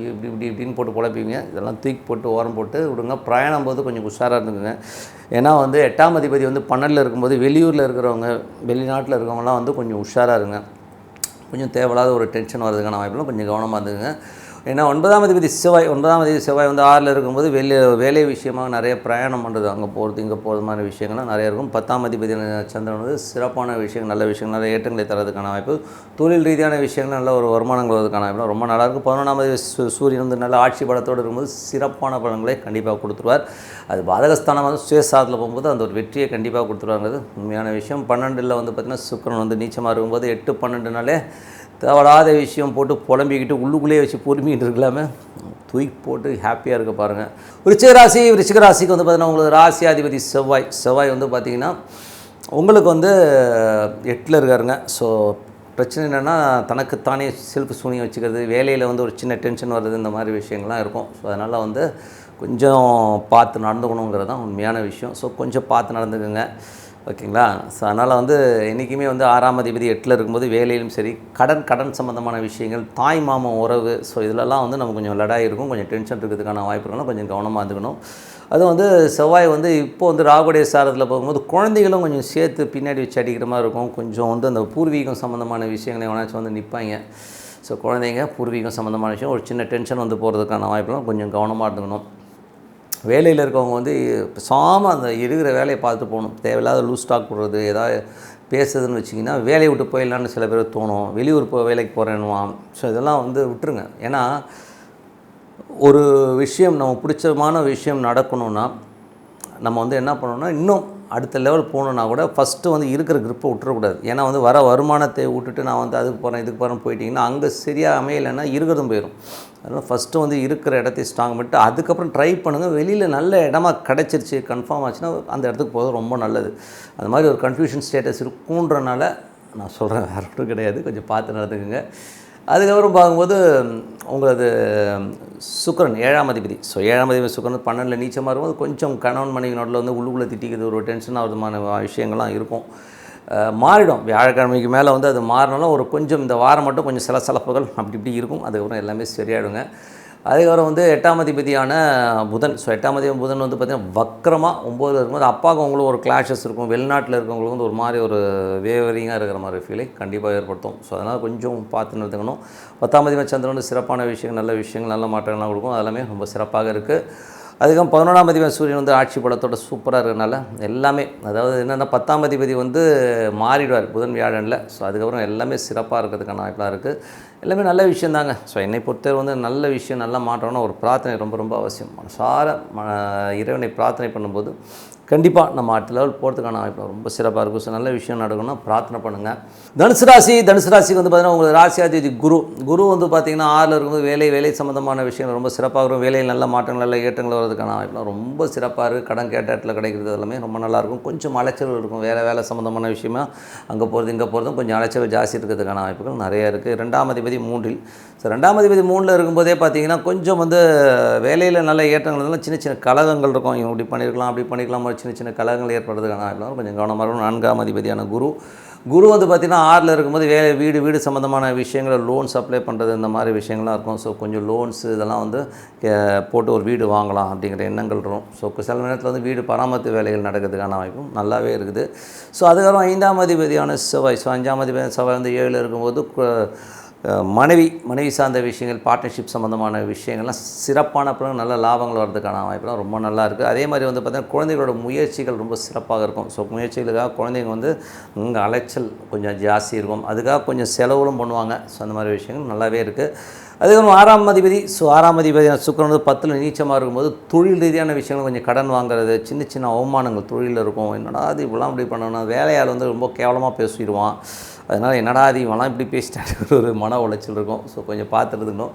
இப்படின்னு போட்டு குழப்பிங்க. இதெல்லாம் தூக்கி போட்டு ஓரம் போட்டு விடுங்க. பிரயாணம் போது கொஞ்சம் உஷாராக இருந்துக்குங்க. ஏன்னா வந்து 8ஆம் அதிபதி வந்து 12ல் இருக்கும்போது வெளியூரில் இருக்கிறவங்க வெளிநாட்டில் இருக்கிறவங்களாம் வந்து கொஞ்சம் உஷாராக இருங்க. கொஞ்சம் தேவையில்லாத ஒரு டென்ஷன் வரதுக்கான வாய்ப்புலாம் கொஞ்சம் கவனமாக இருந்துங்க. ஏன்னா 9ஆம் அதிபதி செவ்வாய் வந்து 6ல் இருக்கும்போது வேலை விஷயமாக நிறைய பிரயாணம் பண்ணுறது, அங்கே போகிறது இங்கே போகிறது மாதிரி விஷயங்கள்லாம் நிறைய இருக்கும். 10ஆம் அதிபதி சந்திரன் வந்து சிறப்பான விஷயங்கள் நல்ல விஷயங்கள் நிறைய ஏற்றங்களை தரதுக்கான வாய்ப்பு, தொழில் ரீதியான விஷயங்கள் நல்ல ஒரு வருமானங்கள் வருவதற்கான வாய்ப்பு ரொம்ப நல்லாயிருக்கும். 11ஆம் அதிபதி சூரியன் வந்து நல்ல ஆட்சி பலத்தோடு இருக்கும்போது சிறப்பான பலன்களை கண்டிப்பாக கொடுத்துருவார். அது பாதகஸ்தானம் வந்து சுயசாரத்தில் போகும்போது அந்த ஒரு வெற்றியை கண்டிப்பாக கொடுத்துருவாங்கிறது உண்மையான விஷயம். 12ல் வந்து பார்த்திங்கன்னா சுக்கிரன் வந்து நீச்சமாக இருக்கும்போது 8-12 தேவையில்லாத விஷயம் போட்டு புலம்பிக்கிட்டு உள்ளுக்குள்ளேயே வச்சு பொறுமிக்கிட்டு இருக்கலாமே, தூக்கி போட்டு ஹாப்பியாக இருக்க பாருங்கள். விருச்சிக ராசிக்கு வந்து பார்த்திங்கன்னா உங்களுக்கு ராசியாதிபதி செவ்வாய் வந்து பார்த்திங்கன்னா உங்களுக்கு வந்து 8ல் இருக்காருங்க. ஸோ பிரச்சனை என்னென்னா தனக்குத்தானே செல்ஃப் சூனியம் வச்சுக்கிறது, வேலையில் வந்து ஒரு சின்ன டென்ஷன் வர்றது, இந்த மாதிரி விஷயங்கள்லாம் இருக்கும். ஸோ அதனால் வந்து கொஞ்சம் பார்த்து நடந்துக்கணுங்கிறது தான் உண்மையான விஷயம். ஸோ கொஞ்சம் பார்த்து நடந்துக்குங்க, ஓகேங்களா. ஸோ அதனால் வந்து என்றைக்குமே வந்து 6ஆம் அதிபதி 8ல் இருக்கும்போது வேலையிலும் சரி கடன் சம்மந்தமான விஷயங்கள், தாய் மாமன் உறவு, ஸோ இதிலெல்லாம் வந்து நமக்கு கொஞ்சம் லடாய் இருக்கும். கொஞ்சம் டென்ஷன் இருக்கிறதுக்கான வாய்ப்புகளும் கொஞ்சம் கவனமாக இருந்துக்கணும். அதுவும் வந்து செவ்வாய் வந்து இப்போது வந்து ராகுடைய சாரத்தில் போகும்போது குழந்தைகளும் கொஞ்சம் சேர்த்து பின்னாடி வச்சு அடிக்கிற மாதிரி இருக்கும். கொஞ்சம் வந்து அந்த பூர்வீகம் சம்மந்தமான விஷயங்களை எவனாச்சும் வந்து நிற்பாங்க. ஸோ குழந்தைங்க பூர்வீகம் சம்மந்தமான விஷயம் ஒரு சின்ன டென்ஷன் வந்து போகிறதுக்கான வாய்ப்புகளும் கொஞ்சம் கவனமாக இருந்துக்கணும். வேலையில் இருக்கவங்க வந்து பேசாமல் அந்த இருக்கிற வேலையை பார்த்துட்டு போகணும். தேவையில்லாத லூஸ் ஸ்டாக் போடுறது, ஏதாவது பேசுறதுன்னு வச்சிங்கன்னா வேலையை விட்டு போயிடலான்னு சில பேர் தோணும். வெளியூர் வேலைக்கு போகிறேன்னுவான். ஸோ இதெல்லாம் வந்து விட்டுருங்க. ஏன்னா ஒரு விஷயம் நம்ம பிடிச்சமான விஷயம் நடக்கணும்னா நம்ம வந்து என்ன பண்ணணும்னா இன்னும் அடுத்த லெவல் போகணுன்னா கூட ஃபஸ்ட்டு வந்து இருக்கிற க்ரிப்பை விட்டுறக்கூடாது. ஏன்னா வந்து வர வருமானத்தை விட்டுட்டு நான் வந்து அதுக்கு போகிறேன் இதுக்கு போகிறேன்னு போயிட்டிங்கன்னா அங்கே சரியாக அமையலைன்னா இருக்கிறதும் போயிடும். அதனால் ஃபஸ்ட்டு வந்து இருக்கிற இடத்தை ஸ்ட்ராங் பண்ணிட்டு அதுக்கப்புறம் ட்ரை பண்ணுங்கள். வெளியில் நல்ல இடமா கிடச்சிருச்சு கன்ஃபார்ம் ஆச்சுன்னா அந்த இடத்துக்கு போகிறது ரொம்ப நல்லது. அந்த மாதிரி ஒரு கன்ஃபியூஷன் ஸ்டேட்டஸ் இருக்குன்றனால நான் சொல்கிறேன், வேறு ஒன்றும் கிடையாது. கொஞ்சம் பார்த்து நடந்துக்குங்க. அதுக்கப்புறம் பார்க்கும்போது உங்களது சுக்கிரன் 7ஆம் அதிபதி. ஸோ 7ஆம் அதிபதி சுக்கிரன் 12ல் நீச்சமாக இருக்கும்போது கொஞ்சம் கணவன் மனைவி நடுவில் வந்து உள்ளுக்குள்ளே திட்டிக்கிறது ஒரு டென்ஷன் ஆகிறதுமான விஷயங்கள்லாம் இருக்கும். மாறிடும். வியாழக்கிழமைக்கு மேலே வந்து அது மாறினாலும் ஒரு கொஞ்சம் இந்த வாரம் மட்டும் கொஞ்சம் சலசலப்புகள் அப்படி இப்படி இருக்கும். அதுக்கப்புறம் எல்லாமே சரியாயிடுங்க. அதுக்கப்புறம் வந்து 8ஆம் அதிபதியான புதன். ஸோ 8ஆம் அதிபதி புதன் வந்து பார்த்திங்கன்னா வக்கரமாக 9ல் இருக்கும்போது அப்பாவுக்கு அவங்களும் ஒரு கிளாஷஸ் இருக்கும். வெளிநாட்டில் இருக்கவங்களுக்கு வந்து ஒரு மாதிரி ஒரு வேவரிங்காக இருக்கிற மாதிரி ஃபீலை கண்டிப்பாக ஏற்படுத்தும். ஸோ அதனால் கொஞ்சம் பார்த்து நடந்துக்கணும். 10ஆம் அதிபதி சந்திரன் வந்து சிறப்பான விஷயங்கள், நல்ல விஷயங்கள், நல்ல மாற்றங்கள்லாம் கொடுக்கும். அதெல்லாமே ரொம்ப சிறப்பாக இருக்குது. அதுக்கப்புறம் 11ஆம் அதிபதி சூரியன் வந்து ஆட்சி பலத்தோட சூப்பராக இருக்கிறனால எல்லாமே, அதாவது என்னென்னா 10ஆம் அதிபதி வந்து மாறிடுவார் புதன் வியாழனில். ஸோ அதுக்கப்புறம் எல்லாமே சிறப்பாக இருக்கிறதுக்கான வாய்ப்பாக இருக்குது. எல்லாமே நல்ல விஷயந்தாங்க. ஸோ என்னை பொறுத்தவரை வந்து நல்ல விஷயம், நல்லா மாற்றம்னா ஒரு பிரார்த்தனை ரொம்ப ரொம்ப அவசியம். மனசார இறைவனை பிரார்த்தனை பண்ணும்போது கண்டிப்பாக நம்ம அடுத்த லெவல் போகிறதுக்கான வாய்ப்பு ரொம்ப சிறப்பாக இருக்கும். ஸோ நல்ல விஷயம் நடக்கணும்னா பிரார்த்தனை பண்ணுங்கள். தனுசு ராசிக்கு வந்து பார்த்திங்கன்னா உங்களுக்கு ராசியாதிபதி குரு வந்து பார்த்திங்கன்னா 6ல் இருக்கும்போது வேலை சம்மந்தமான விஷயங்கள் ரொம்ப சிறப்பாக இருக்கும். வேலையில் நல்ல மாற்றங்கள், நல்ல ஏற்றங்கள் வர்றதுக்கான வாய்ப்புலாம் ரொம்ப சிறப்பாக இருக்குது. கடன் கேட்ட இடத்துல கிடைக்கிறது எல்லாமே ரொம்ப நல்லாயிருக்கும். கொஞ்சம் அலைச்சல் இருக்கும். வேலை சம்மந்தமான விஷயமா அங்கே போகிறது இங்கே போகிறதும் கொஞ்சம் அலைச்சல் ஜாஸ்தி இருக்கிறதுக்கான வாய்ப்புகள் நிறைய இருக்குது. 2ஆம் அதிபதி 3ல். ஸோ 2ஆம் அதிபதி 3ல் இருக்கும்போதே பார்த்திங்கன்னா கொஞ்சம் வந்து வேலையில் நல்ல ஏற்றங்கள் இருந்தாலும் சின்ன கலகங்கள் இருக்கும். இவங்க இப்படி பண்ணியிருக்கலாம் அப்படி பண்ணிக்கலாம், சின்ன கலகங்கள் ஏற்படுறதுக்கான வாய்ப்புலாம் கொஞ்சம் கவனமாக இருக்கும். 4ஆம் அதிபதியான குரு வந்து பார்த்திங்கன்னா 6ல் இருக்கும்போது வீடு சம்மந்தமான விஷயங்களை லோன்ஸ் அப்ளை பண்ணுறது இந்த மாதிரி விஷயங்கள்லாம் இருக்கும். ஸோ கொஞ்சம் லோன்ஸு இதெல்லாம் வந்து போட்டு ஒரு வீடு வாங்கலாம் அப்படிங்கிற எண்ணங்கள் இருக்கும். ஸோ சில நேரத்தில் வந்து வீடு பராமரிப்பு வேலைகள் நடக்கிறதுக்கான வாய்ப்பும் நல்லாவே இருக்குது. ஸோ அதுக்கப்புறம் 5ஆம் அதிபதியான செவ்வாய். ஸோ 5ஆம் அதிபதியான செவ்வாய் வந்து 7ல் இருக்கும்போது மனைவி சார்ந்த விஷயங்கள், பார்ட்னர்ஷிப் சம்மந்தமான விஷயங்கள்லாம் சிறப்பான பிறகு நல்ல லாபங்கள் வர்றதுக்கான வாய்ப்புலாம் ரொம்ப நல்லா இருக்குது. அதே மாதிரி வந்து பார்த்திங்கன்னா குழந்தைகளோட முயற்சிகள் ரொம்ப சிறப்பாக இருக்கும். ஸோ முயற்சிகளுக்காக குழந்தைங்க வந்து இங்கே அலைச்சல் கொஞ்சம் ஜாஸ்தி இருக்கும். அதுக்காக கொஞ்சம் செலவுகளும் பண்ணுவாங்க. ஸோ அந்த மாதிரி விஷயங்கள் நல்லாவே இருக்குது. அதுக்கப்புறம் 6ஆம் அதிபதி. ஸோ 6ஆம் அதிபதி சுக்கிரன் வந்து 10ல் நீச்சமாக இருக்கும்போது தொழில் ரீதியான விஷயங்கள், கொஞ்சம் கடன் வாங்குறது, சின்ன அவமானங்கள் தொழிலில் இருக்கும். என்னடா அது இப்படிலாம் இப்படி பண்ணணும், வேலையால் வந்து ரொம்ப கேவலமாக பேசிடுவான். அதனால் என்னடா அது இவெல்லாம் இப்படி பேசிட்டாங்க ஒரு மன உளைச்சல் இருக்கும். ஸோ கொஞ்சம் பார்த்துருந்துக்கணும்.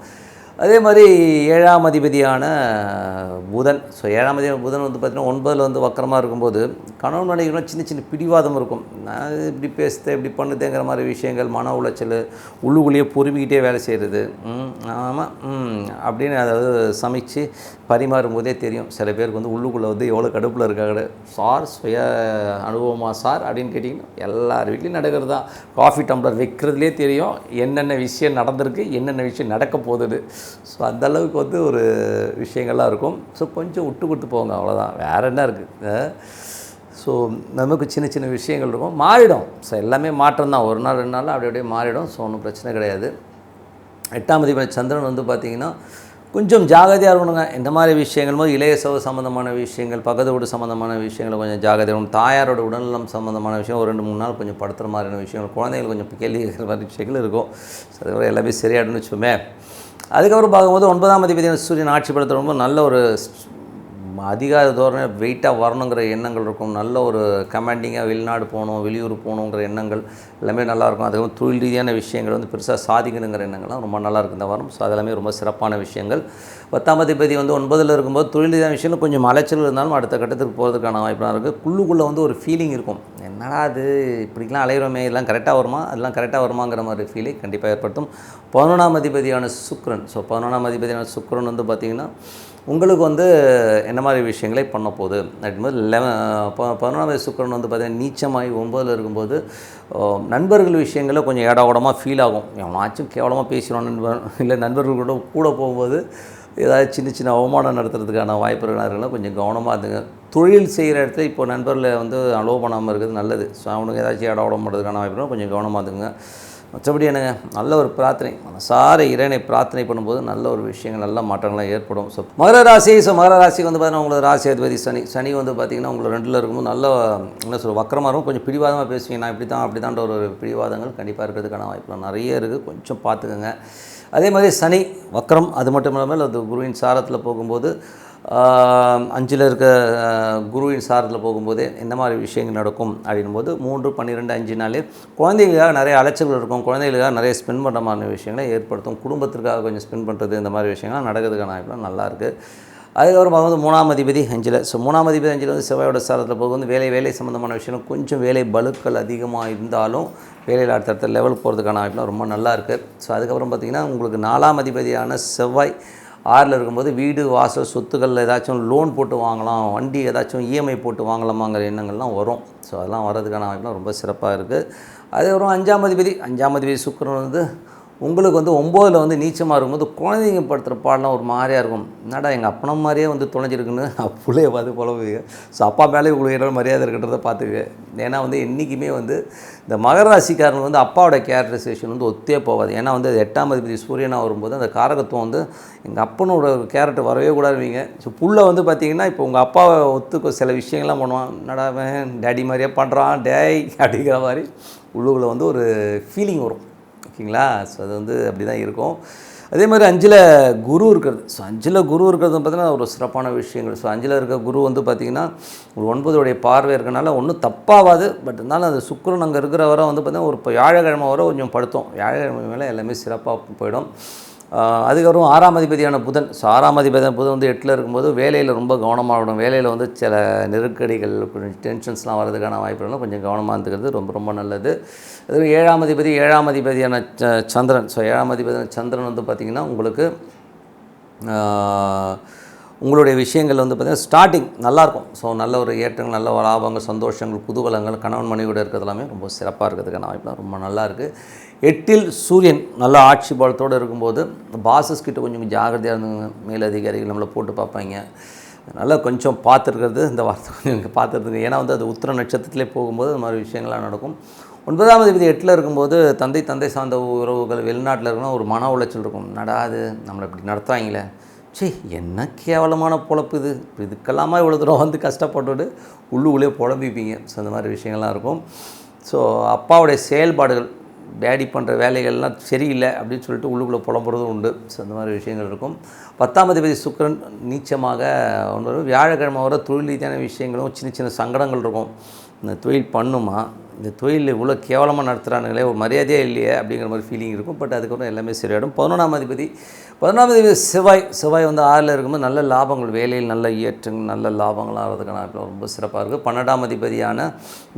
அதே மாதிரி 7ஆம் அதிபதியான புதன். ஸோ 7ஆம் அதிபதி புதன் வந்து பார்த்திங்கன்னா 9ல் வந்து வக்கரமாக இருக்கும்போது கணவன் மனைவிகளும் சின்ன பிடிவாதம் இருக்கும். நான் இப்படி பேசுதேன் இப்படி பண்ணுதேங்கிற மாதிரி விஷயங்கள், மன உளைச்சல், உள்ளுக்குள்ளேயே பொறுமிக்கிட்டே வேலை செய்கிறது. ஆமாம் அப்படின்னு அதாவது சமைச்சு பரிமாறும்போதே தெரியும் சில பேருக்கு வந்து உள்ளுக்குள்ளே வந்து எவ்வளோ கடுப்பில் இருக்காங்க. சார் சுய அனுபவமா சார் அப்படின்னு கேட்டிங்கன்னா எல்லார் வீட்லேயும் நடக்கிறது தான். காஃபி டம்ளர் வைக்கிறதுலே தெரியும் என்னென்ன விஷயம் நடந்திருக்கு, என்னென்ன விஷயம் நடக்க போகுது. ஸோ அந்தளவுக்கு வந்து ஒரு விஷயங்கள்லாம் இருக்கும். ஸோ கொஞ்சம் விட்டு கொடுத்து போங்க, அவ்வளோதான், வேறு என்ன இருக்குது. ஸோ நமக்கு சின்ன விஷயங்கள் இருக்கும், மாறிடும். ஸோ எல்லாமே மாற்றம் தான். ஒரு நாள் 2 நாள் அப்படியே மாறிடும். ஸோ ஒன்றும் பிரச்சனை கிடையாது. 8ஆம் அதிபதி சந்திரன் வந்து பார்த்திங்கன்னா கொஞ்சம் ஜாகிரதையாக இருக்கணுங்க. இந்த மாதிரி விஷயங்கள் போது இளைய சவ சம்மந்தமான விஷயங்கள், பக்கத்து வீடு சம்மந்தமான விஷயங்கள் கொஞ்சம் ஜாகிரதையாக இருக்கணும். தாயாரோட உடல்நலம் சம்மந்தமான விஷயம் ஒரு 2-3 நாள் கொஞ்சம் படுத்துகிற மாதிரியான விஷயங்கள், குழந்தைகள் கொஞ்சம் கேள்வி கேட்குற மாதிரி விஷயங்கள் இருக்கும். ஸோ அதுக்கப்புறம் எல்லாமே சரியாயிடும்னு வச்சுக்கோமே. அதுக்கப்புறம் பார்க்கும்போது 9ஆம் அதிபதியான சூரியன் ஆட்சி படுத்துகிற ரொம்ப நல்ல ஒரு அதிகார தோரணை வெயிட்டாக வரணுங்கிற எண்ணங்கள் இருக்கும். நல்ல ஒரு கமாண்டிங்காக வெளிநாடு போகணும், வெளியூர் போகணுங்கிற எண்ணங்கள் எல்லாமே நல்லாயிருக்கும். அதுக்கப்புறம் தொழில் ரீதியான விஷயங்கள் வந்து பெருசாக சாதிக்கணுங்கிற எண்ணங்கள்லாம் ரொம்ப நல்லாயிருக்கும் இந்த வாரம். ஸோ அதெல்லாமே ரொம்ப சிறப்பான விஷயங்கள். 10ஆம் அதிபதி வந்து 9ல் இருக்கும்போது தொழில் ரீதியான விஷயங்கள் கொஞ்சம் அலைச்சல் இருந்தாலும் அடுத்த கட்டத்துக்கு போகிறதுக்கான வாய்ப்பாக இருக்குது. குள்ளுக்குள்ளே வந்து ஒரு ஃபீலிங் இருக்கும், என்னடா அது இப்படிலாம் அலைகிறோமே, இதெல்லாம் கரெக்டாக வருமா, அதெல்லாம் கரெக்டாக வருமாங்கிற மாதிரி ஃபீலை கண்டிப்பாக ஏற்படுத்தும். 11ஆம் அதிபதியான சுக்கிரன். ஸோ 11ஆம் அதிபதியான சுக்கிரன் வந்து பார்த்திங்கன்னா உங்களுக்கு வந்து என்ன மாதிரி விஷயங்களை பண்ண போகுது அப்படிங்கும்போது 11ஆம் சுக்கிரன் வந்து பார்த்திங்கன்னா நீச்சமாகி 9ல் இருக்கும்போது நண்பர்கள் விஷயங்களில் கொஞ்சம் ஏடாகூடமாக ஃபீல் ஆகும். எவனாச்சும் கேவலமாக பேசிடுவான் நண்பர், இல்லை நண்பர்களோட கூட போகும்போது ஏதாவது சின்ன அவமானம் நடத்துறதுக்கான வாய்ப்புகள் கொஞ்சம் கவனமாக இருந்துங்க. தொழில் செய்கிற இடத்துல இப்போ நண்பர்களை வந்து அலோவ் பண்ணாமல் இருக்கிறது நல்லது. ஸோ அவனுக்கு ஏதாச்சும் ஏடாகூடம் பண்ணுறதுக்கான வாய்ப்புகள் கொஞ்சம் கவனமாக இருந்துங்க. மற்றபடி என்னங்க, நல்ல ஒரு பிரார்த்தனை, மனசார இறைவனை பிரார்த்தனை பண்ணும்போது நல்ல ஒரு விஷயங்கள், நல்ல மாற்றங்கள்லாம் ஏற்படும். ஸோ மகர ராசிக்கு வந்து பார்த்தீங்கன்னா உங்களுக்கு ராசி அதிபதி சனி வந்து பார்த்திங்கன்னா உங்களுக்கு 2ல் இருக்கும்போது நல்ல என்ன சொல்ல வக்கரமாக இருக்கும். கொஞ்சம் பிடிவாதமாக பேசுவீங்க, நான் இப்படி தான் அப்படி தான்ற ஒரு பிடிவாதங்கள் கண்டிப்பாக இருக்கிறதுக்கான வாய்ப்புலாம் நிறைய இருக்குது. கொஞ்சம் பார்த்துக்கோங்க. அதே மாதிரி சனி வக்கரம், அது மட்டும் இல்லாமல் அது குருவின் சாரத்தில் போகும்போது அஞ்சில் இருக்க குருவின் சாரத்தில் போகும்போது என்ன மாதிரி விஷயங்கள் நடக்கும் அப்படின்போது 3, 12, 5 குழந்தைகளுக்காக நிறைய அலைச்சல்கள் இருக்கும். குழந்தைகளுக்காக நிறைய ஸ்பெண்ட் பண்ணுற மாதிரி விஷயங்களை ஏற்படுத்தும். குடும்பத்திற்காக கொஞ்சம் ஸ்பெண்ட் பண்ணுறது இந்த மாதிரி விஷயங்கள்லாம் நடக்கிறதுக்கான வாய்ப்புலாம் நல்லாயிருக்கு. அதுக்கப்புறம் பார்க்கும்போது 3ஆம் அதிபதி 5. ஸோ 3ஆம் அதிபதி 5 வந்து செவ்வாயோட சாரத்தில் போக வந்து வேலை சம்மந்தமான விஷயம் கொஞ்சம் வேலை பலுக்கள் அதிகமாக இருந்தாலும் வேலையில் அடுத்தடுத்த லெவலுக்கு போகிறதுக்கான வாய்ப்புலாம் ரொம்ப நல்லா இருக்குது. ஸோ அதுக்கப்புறம் பார்த்திங்கன்னா உங்களுக்கு 4ஆம் அதிபதியான செவ்வாய் 6ல் இருக்கும்போது வீடு வாசல் சொத்துக்கள் ஏதாச்சும் லோன் போட்டு வாங்கலாம், வண்டி ஏதாச்சும் இஎம்ஐ போட்டு வாங்கலாமாங்கிற எண்ணங்கள்லாம் வரும். ஸோ அதெல்லாம் வர்றதுக்கான வாய்ப்புலாம் ரொம்ப சிறப்பாக இருக்குது. அதுக்கப்புறம் 5ஆம் அதிபதி சுக்கிரன் வந்து உங்களுக்கு வந்து 9ல் வந்து நீச்சமாக இருக்கும்போது குழந்தைங்க படுத்துகிற பாடலாம் ஒரு மாதிரியாக இருக்கும். என்னடா எங்கள் அப்பனை மாதிரியே வந்து தொலைஞ்சிருக்குன்னு பிள்ளைய பார்த்து புலம்புவீங்க. ஸோ அப்பா மேலே உங்களுக்கு என்ன மரியாதை இருக்கின்றதை பார்த்துக்குங்க. ஏன்னா வந்து என்றைக்குமே வந்து இந்த மகர ராசிக்காரங்க வந்து அப்பாவோட கேரக்டரைசேஷன் வந்து ஒத்தே போகாது. ஏன்னா வந்து 8ஆம் அதிபதி சூரியனாக வரும்போது அந்த காரகத்துவம் வந்து எங்கள் அப்பனோட கேரக்டர் வரவே கூடாதுவீங்க. ஸோ புள்ள வந்து பார்த்திங்கன்னா இப்போ உங்கள் அப்பாவை ஒத்துக்க சில விஷயங்கள்லாம் பண்ணுவான். என்னடா டேடி மாதிரியே பண்ணுறான் டேய் அப்படிங்கிற மாதிரி உள்ளுக்குள்ளே வந்து ஒரு ஃபீலிங் வரும். ஓகேங்களா? ஸோ அது வந்து அப்படி தான் இருக்கும். அதே மாதிரி 5ல் குரு இருக்கிறது. ஸோ 5ல் குரு இருக்கிறது பார்த்திங்கன்னா ஒரு சிறப்பான விஷயங்கள். ஸோ 5ல் இருக்க குரு வந்து பார்த்திங்கன்னா ஒரு 9உடைய பார்வை இருக்கனால ஒன்றும் தப்பாகாது. பட் இருந்தாலும் அந்த சுக்கிரன் அங்கே இருக்கிற வரை வந்து பார்த்திங்கன்னா ஒரு வியாழக்கிழமை வரை கொஞ்சம் படுத்தோம். வியாழக்கிழமை மேலே எல்லாமே சிறப்பாக போயிடும். அதுக்கப்புறம் 6ஆம் அதிபதியான புதன். ஸோ 6ஆம் அதிபதியான புதன் வந்து 8ல் இருக்கும்போது வேலையில் ரொம்ப கவனமாக இருக்கணும். வேலையில் வந்து சில நெருக்கடிகள் கொஞ்சம் டென்ஷன்ஸ்லாம் வர்றதுக்கான வாய்ப்புகளும் கொஞ்சம் கவனமாக இருந்துக்கிறது ரொம்ப ரொம்ப நல்லது. அது 7ஆம் அதிபதியான சந்திரன். ஸோ 7ஆம் அதிபதியான சந்திரன் வந்து பார்த்திங்கன்னா உங்களுக்கு உங்களுடைய விஷயங்கள் வந்து பார்த்திங்கன்னா ஸ்டார்டிங் நல்லாயிருக்கும். ஸோ நல்ல ஒரு ஏற்றங்கள், நல்ல ஒரு லாபங்கள், சந்தோஷங்கள், குதூகலங்கள், கணவன் மனைவியோட இருக்கிறது எல்லாமே ரொம்ப சிறப்பாக இருக்கிறதுக்கான வாய்ப்புலாம் ரொம்ப நல்லாயிருக்கு. 8ல் சூரியன் நல்ல ஆட்சி பலத்தோடு இருக்கும்போது பாசஸ் கிட்ட கொஞ்சம் ஜாகிரதையாக இருந்துங்க. மேலதிகாரிகள் நம்மளை போட்டு பார்ப்பாங்க. அதனால் கொஞ்சம் பார்த்துருக்கிறது இந்த வார்த்தை கொஞ்சம் பார்த்துருக்குங்க. ஏன்னா வந்து அது உத்திர நட்சத்திரத்திலே போகும்போது அது மாதிரி விஷயங்கள்லாம் நடக்கும். 9ஆம் அதிபதி 8ல் இருக்கும்போது தந்தை சார்ந்த உறவுகள் வெளிநாட்டில் இருக்கணும் ஒரு மன உளைச்சல் இருக்கும். நடாது நம்மளை இப்படி நடத்துவாங்களே, சரி என்ன கேவலமான பொழப்பு இது, இதுக்கெல்லாமா இவ்வளோ தூரம் வந்து கஷ்டப்பட்டுட்டு உள்ளுக்குள்ளே புலம்பிப்பீங்க. ஸோ அந்த மாதிரி விஷயங்கள்லாம் இருக்கும். ஸோ அப்பாவுடைய செயல்பாடுகள் டேடி பண்ணுற வேலைகள்லாம் சரியில்லை அப்படின்னு சொல்லிட்டு உள்ளுக்குள்ளே புலம்புறதும் உண்டு. ஸோ அந்த மாதிரி விஷயங்கள் இருக்கும். 10ஆம் அதிபதி சுக்கிரன் நீச்சமாக ஒன்று வியாழக்கிழமை வர தொழில் ரீதியான விஷயங்களும் சின்ன சங்கடங்கள் இருக்கும். இந்த தொழில் பண்ணுமா, இந்த தொழில் இவ்வளோ கேவலமாக நடத்துகிறானுங்களே, ஒரு மரியாதையே இல்லையே அப்படிங்கிற மாதிரி ஃபீலிங் இருக்கும். பட் அதுக்கப்புறம் எல்லாமே சரியாயிடும். 11ஆம் அதிபதி செவ்வாய் வந்து 6ல் இருக்கும்போது நல்ல லாபங்கள், வேலையில் நல்ல ஏற்றங்கள், நல்ல லாபங்கள் ஆகிறதுக்கான ரொம்ப சிறப்பாக இருக்குது. 12ஆம் அதிபதியான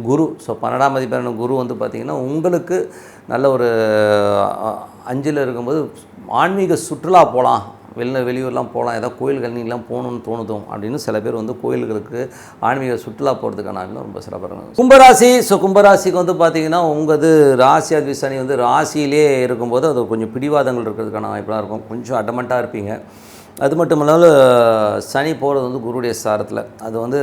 குரு. ஸோ 12ஆம் அதிபதியான குரு வந்து பார்த்திங்கன்னா உங்களுக்கு நல்ல ஒரு 5ல் இருக்கும்போது ஆன்மீக சுற்றுலா போகலாம், வெளியூர்லாம் போகலாம், ஏதாவது கோயில்கள் நீங்களாம் போகணுன்னு தோணுதும் அப்படின்னு சில பேர் வந்து கோயில்களுக்கு ஆன்மீக சுற்றுலா போகிறதுக்கான ரொம்ப சிறப்பாக இருக்கும். கும்பராசி. ஸோ கும்பராசிக்கு வந்து பார்த்திங்கன்னா உங்கள் ராசி அதிபதி சனி வந்து ராசியிலே இருக்கும்போது அது கொஞ்சம் பிடிவாதங்கள் இருக்கிறதுக்கான வாய்ப்பெலாம் இருக்கும். கொஞ்சம் அடமெண்ட்டாக இருப்பீங்க. அது மட்டும் இல்லாமல் சனி போகிறது வந்து குருடைய சாரத்தில், அது வந்து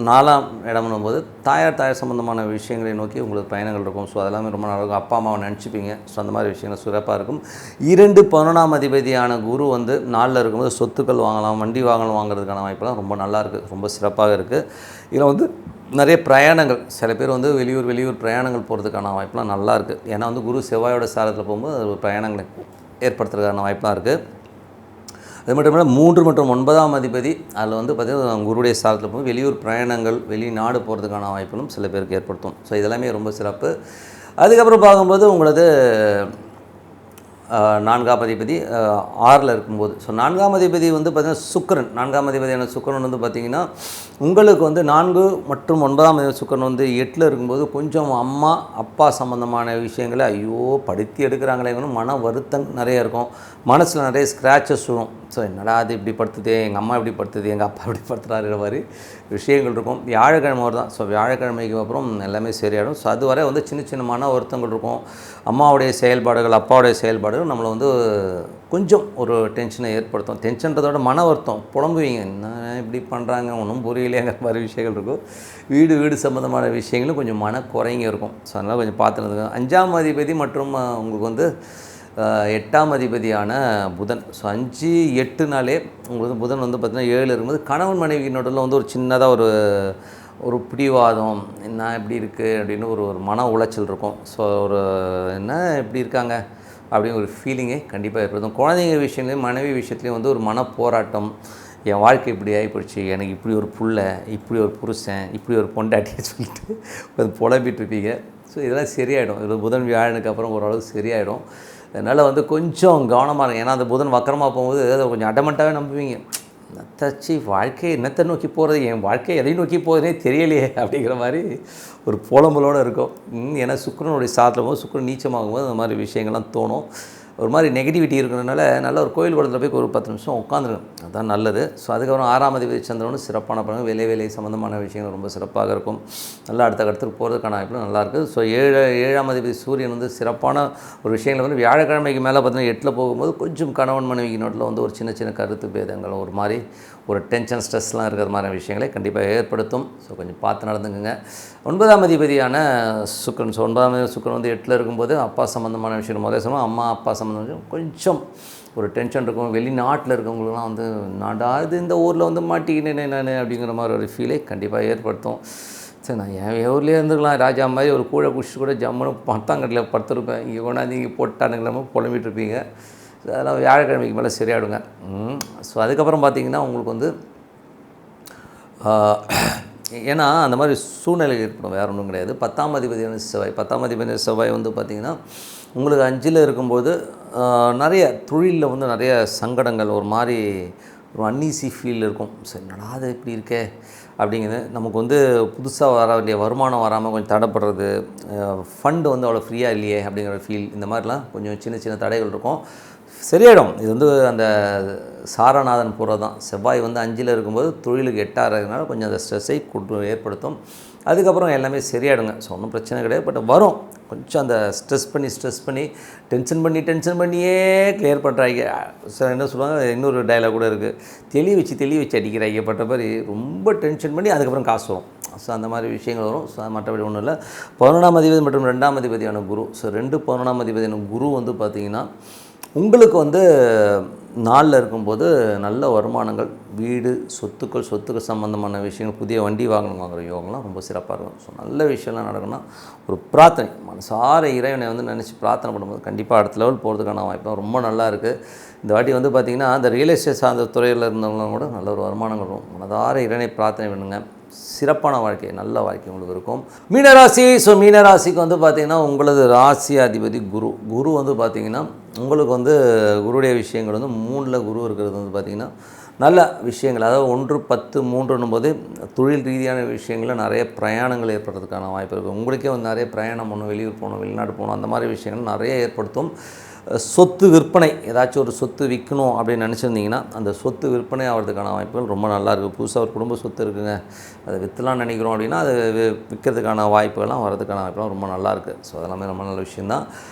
4ஆம் இடம்னும் போது தாயார் சம்மந்தமான விஷயங்களை நோக்கி உங்களுக்கு பயணங்கள் இருக்கும். ஸோ அதெல்லாமே ரொம்ப நல்லாயிருக்கும். அப்பா அம்மாவை நினச்சிப்பீங்க. ஸோ அந்த மாதிரி விஷயங்கள் சிறப்பாக இருக்கும். 11ஆம் அதிபதியான குரு வந்து 4ல் இருக்கும்போது சொத்துக்கள் வாங்கலாம், வண்டி வாங்குறதுக்கான வாய்ப்பெல்லாம் ரொம்ப நல்லாயிருக்கு, ரொம்ப சிறப்பாக இருக்குது. இதில் வந்து நிறைய பிரயாணங்கள், சில பேர் வந்து வெளியூர் பிரயாணங்கள் போகிறதுக்கான வாய்ப்பெலாம் நல்லாயிருக்கு. ஏன்னா வந்து குரு செவ்வாயோட சாரத்தில் போகும்போது அது பிரயாணங்களை ஏற்படுத்துறதுக்கான வாய்ப்பெலாம் இருக்குது. அது மட்டும் இல்லாமல் 3 மற்றும் 9ஆம் அதிபதி அதில் வந்து பார்த்திங்கன்னா குருடைய சாரத்தில் போய் வெளியூர் பிரயாணங்கள், வெளிநாடு போகிறதுக்கான வாய்ப்புகளும் சில பேருக்கு ஏற்படுத்தும். ஸோ இதெல்லாமே ரொம்ப சிறப்பு. அதுக்கப்புறம் பார்க்கும்போது உங்களது 4ஆம் அதிபதி 6ல் இருக்கும்போது, ஸோ 4ஆம் அதிபதி வந்து பார்த்திங்கன்னா சுக்கிரன். 4ஆம் அதிபதியான சுக்கிரன் வந்து பார்த்திங்கன்னா உங்களுக்கு வந்து 4 மற்றும் 9ஆம் அதிபதி சுக்கிரன் வந்து 8ல் இருக்கும்போது கொஞ்சம் அம்மா அப்பா சம்மந்தமான விஷயங்களை ஐயோ படுத்தி எடுக்கிறாங்களேங்கன்னு மன வருத்தம் நிறைய இருக்கும். மனசில் நிறைய ஸ்க்ராச்சஸ் வரும். ஸோ என்னடா அது இப்படி படுத்துதே, எங்கள் அம்மா இப்படி படுத்துது, எங்கள் அப்பா இப்படி படுத்துறாருங்கிற மாதிரி விஷயங்கள் இருக்கும். வியாழக்கிழமை தான். ஸோ வியாழக்கிழமைக்கு அப்புறம் எல்லாமே சரியாயிடும். ஸோ அது வரை வந்து சின்ன மன வருத்தங்கள் இருக்கும். அம்மாவுடைய செயல்பாடுகள், அப்பாவுடைய செயல்பாடுகள் நம்மளை வந்து கொஞ்சம் ஒரு டென்ஷனை ஏற்படுத்தும். டென்ஷன்றதோட மன வருத்தம், புலம்புவீங்க, என்ன இப்படி பண்ணுறாங்க ஒன்றும் புரியலைங்கிற மாதிரி விஷயங்கள் இருக்கும். வீடு சம்மந்தமான விஷயங்களும் கொஞ்சம் மன குறைங்க இருக்கும். ஸோ அதனால் கொஞ்சம் பார்த்துருந்துங்க. 5ஆம் அதிபதி மற்றும் உங்களுக்கு வந்து 8ஆம் அதிபதியான புதன். ஸோ 5, 8 உங்களுக்கு புதன் வந்து பார்த்திங்கன்னா 7 இருக்கும்போது கணவன் மனைவி நடுவில் வந்து ஒரு சின்னதாக ஒரு பிடிவாதம், என்ன இப்படி இருக்குது அப்படின்னு ஒரு மன உளைச்சல் இருக்கும். ஸோ என்ன இப்படி இருக்காங்க அப்படின்னு ஒரு ஃபீலிங்கே கண்டிப்பாக ஏற்படுத்தும். குழந்தைங்க விஷயங்களையும் மனைவி விஷயத்துலேயும் வந்து ஒரு மன போராட்டம், என் வாழ்க்கை இப்படி ஆகிப்போச்சு, எனக்கு இப்படி ஒரு புள்ள, இப்படி ஒரு புருஷன், இப்படி ஒரு பொண்டாட்டின்னு சொல்லிட்டு கொஞ்சம் புலம்பிகிட்ருப்பீங்க. ஸோ இதெல்லாம் சரியாயிடும். இது புதன் வியாழனுக்கு அப்புறம் ஓரளவு சரியாயிடும். அதனால் வந்து கொஞ்சம் கவனமாக இருங்க. ஏன்னா அந்த புதன் வக்கரமாக போகும்போது அதை கொஞ்சம் அடமெண்ட்டாகவே நம்புவீங்க. நத்தாச்சி வாழ்க்கை என்னத்தை நோக்கி போகிறது, என் வாழ்க்கை எதை நோக்கி போகுதுனே தெரியலையே அப்படிங்கிற மாதிரி ஒரு புலம்பலோடு இருக்கும். ஏன்னா சுக்கிரனுடைய சாதத்தில் போது சுக்கிரன் நீச்சமாகும்போது அந்த மாதிரி விஷயங்கள்லாம் தோணும். ஒரு மாதிரி நெகட்டிவிட்டி இருக்கிறதுனால நல்ல ஒரு கோயில் குளத்தில் போய் ஒரு 10 நிமிஷம் உட்காந்துருங்க, அதுதான் நல்லது. ஸோ அதுக்கப்புறம் 6ஆம் அதிபதி சந்திரனும் சிறப்பான பலன், வேலை சம்மந்தமான விஷயங்கள் ரொம்ப சிறப்பாக இருக்கும். நல்லா அடுத்த கட்டத்துக்கு போகிறதுக்கான வாய்ப்பு நல்லாயிருக்கு. ஸோ 7ஆம் அதிபதி சூரியன் வந்து சிறப்பான ஒரு விஷயங்கள் வந்து வியாழக்கிழமைக்கு மேலே பார்த்தீங்கன்னா 8 போகும்போது கொஞ்சம் கணவன் மனைவிக்கு நோட்டில் வந்து ஒரு சின்ன கருத்து பேதங்கள், ஒரு மாதிரி ஒரு டென்ஷன் ஸ்ட்ரெஸ்லாம் இருக்கிற மாதிரி விஷயங்களை கண்டிப்பாக ஏற்படுத்தும். ஸோ கொஞ்சம் பார்த்து நடந்துக்குங்க. 9ஆம் அதிபதியான சுக்கிரன், ஸோ 9ஆம் அதிபதி சுக்கிரன் வந்து 8 இருக்கும்போது அப்பா சம்மந்தமான விஷயம் முதல்ல சொல்லுவோம். அம்மா அப்பா சம்மந்தமான விஷயம் கொஞ்சம் ஒரு டென்ஷன் இருக்கும். வெளிநாட்டில் இருக்கவங்களுக்குலாம் வந்து நாடாது இந்த ஊரில் வந்து மாட்டிக்கினேனே நான் அப்படிங்கிற மாதிரி ஒரு ஃபீலை கண்டிப்பாக ஏற்படுத்தும். சரி, நான் என் ஊர்லேயே இருந்துக்கலாம், ராஜா மாதிரி ஒரு கூழை குடிச்சு கூட ஜம்முன்னு பத்தாங்கட்டில் படுத்துருப்பேன், இங்கே கொண்டாந்து இங்கே போட்டானுங்கிற புலம்பிகிட்ருப்பீங்க. அதெல்லாம் வியாழக்கிழமைக்கு மேலே சரியாயிடுங்க. ஸோ அதுக்கப்புறம் பார்த்திங்கன்னா உங்களுக்கு வந்து ஏன்னா அந்த மாதிரி சூழ்நிலை ஏற்படும், வேறு ஒன்றும் கிடையாது. 10ஆம் அதிபதியான செவ்வாய், 10ஆம் அதிபதியான செவ்வாய் வந்து பார்த்திங்கன்னா உங்களுக்கு 5ல் இருக்கும்போது நிறைய தொழிலில் வந்து நிறைய சங்கடங்கள், ஒரு மாதிரி ஒரு அன்ஈஸி ஃபீல் இருக்கும். சரி, என்னடா அது இப்படி இருக்கே அப்படிங்கிறது. நமக்கு வந்து புதுசாக வர வேண்டிய வருமானம் வராமல் கொஞ்சம் தடைப்படுறது, ஃபண்டு வந்து அவ்வளோ ஃப்ரீயாக இல்லையே அப்படிங்கிற ஃபீல், இந்த மாதிரிலாம் கொஞ்சம் சின்ன தடைகள் இருக்கும். சரியாயிடும். இது வந்து அந்த சாரநாதன் புற தான். செவ்வாய் வந்து 5ல் இருக்கும்போது தொழிலுக்கு 8ஆக இருக்கிறதுனால கொஞ்சம் அந்த ஸ்ட்ரெஸ்ஸை ஏற்படுத்தும். அதுக்கப்புறம் எல்லாமே சரியாயிடுங்க. ஸோ ஒன்றும் பிரச்சனை கிடையாது. பட் வரும் கொஞ்சம் அந்த ஸ்ட்ரெஸ் பண்ணி டென்ஷன் பண்ணியே கிளியர் பண்ணுறாங்க. சார் என்ன சொல்லுவாங்க, இன்னொரு டைலாக் கூட இருக்குது, தெளிய வச்சு அடிக்கிறாங்க பட்ட மாதிரி. ரொம்ப டென்ஷன் பண்ணி அதுக்கப்புறம் காசு வரும். ஸோ அந்த மாதிரி விஷயங்கள் வரும். ஸோ மற்றபடி ஒன்றும் இல்லை. 11ஆம் அதிபதி மற்றும் 2ஆம் அதிபதியான குரு, ஸோ 11ஆம் அதிபதியான குரு வந்து பார்த்திங்கன்னா உங்களுக்கு வந்து 4ல் இருக்கும்போது நல்ல வருமானங்கள், வீடு, சொத்துக்கள் சம்மந்தமான விஷயங்கள், புதிய வண்டி வாங்குற யோகம்லாம் ரொம்ப சிறப்பாக இருக்கும். ஸோ நல்ல விஷயம்லாம் நடக்குன்னா ஒரு பிரார்த்தனை, மனசார இறைவனை வந்து நினச்சி பிரார்த்தனை பண்ணும்போது கண்டிப்பாக அடுத்த லெவல் போகிறதுக்கான வாய்ப்பு ரொம்ப நல்லா இருக்குது. இந்த வாட்டி வந்து பார்த்திங்கன்னா அந்த ரியல் எஸ்டேட் சார்ந்த துறையில் இருந்தவங்களும் கூட நல்ல ஒரு வருமானங்கள் வரும். மனதார இறைவனை பிரார்த்தனை பண்ணுங்க, சிறப்பான வாழ்க்கை, நல்ல வாழ்க்கை உங்களுக்கு இருக்கும். மீனராசி, ஸோ மீனராசிக்கு வந்து பார்த்திங்கன்னா உங்களது ராசி அதிபதி குரு வந்து பார்த்திங்கன்னா உங்களுக்கு வந்து குருடைய விஷயங்கள் வந்து 3ல் குரு இருக்கிறது வந்து பார்த்திங்கன்னா நல்ல விஷயங்கள், அதாவது 1, 10, 3 போது தொழில் ரீதியான விஷயங்களில் நிறைய பிரயாணங்கள் ஏற்படுறதுக்கான வாய்ப்பு இருக்குது. உங்களுக்கே வந்து நிறைய பிரயாணம் பண்ணணும், வெளியூர் போகணும், வெளிநாடு போகணும், அந்த மாதிரி விஷயங்கள் நிறைய ஏற்படுத்தும். சொத்து விற்பனை, ஏதாச்சும் ஒரு சொத்து விற்கணும் அப்படின்னு நினச்சிருந்தீங்கன்னா அந்த சொத்து விற்பனை ஆகிறதுக்கான வாய்ப்புகள் ரொம்ப நல்லா இருக்குது. புதுசாக ஒரு குடும்ப சொத்து இருக்குங்க, அதை விற்றுலான்னு நினைக்கிறோம் அப்படின்னா அது விற்கிறதுக்கான வாய்ப்புகள்லாம் வரதுக்கான வாய்ப்புலாம் ரொம்ப நல்லாயிருக்கு. ஸோ அதெல்லாமே ரொம்ப நல்ல விஷயந்தான்.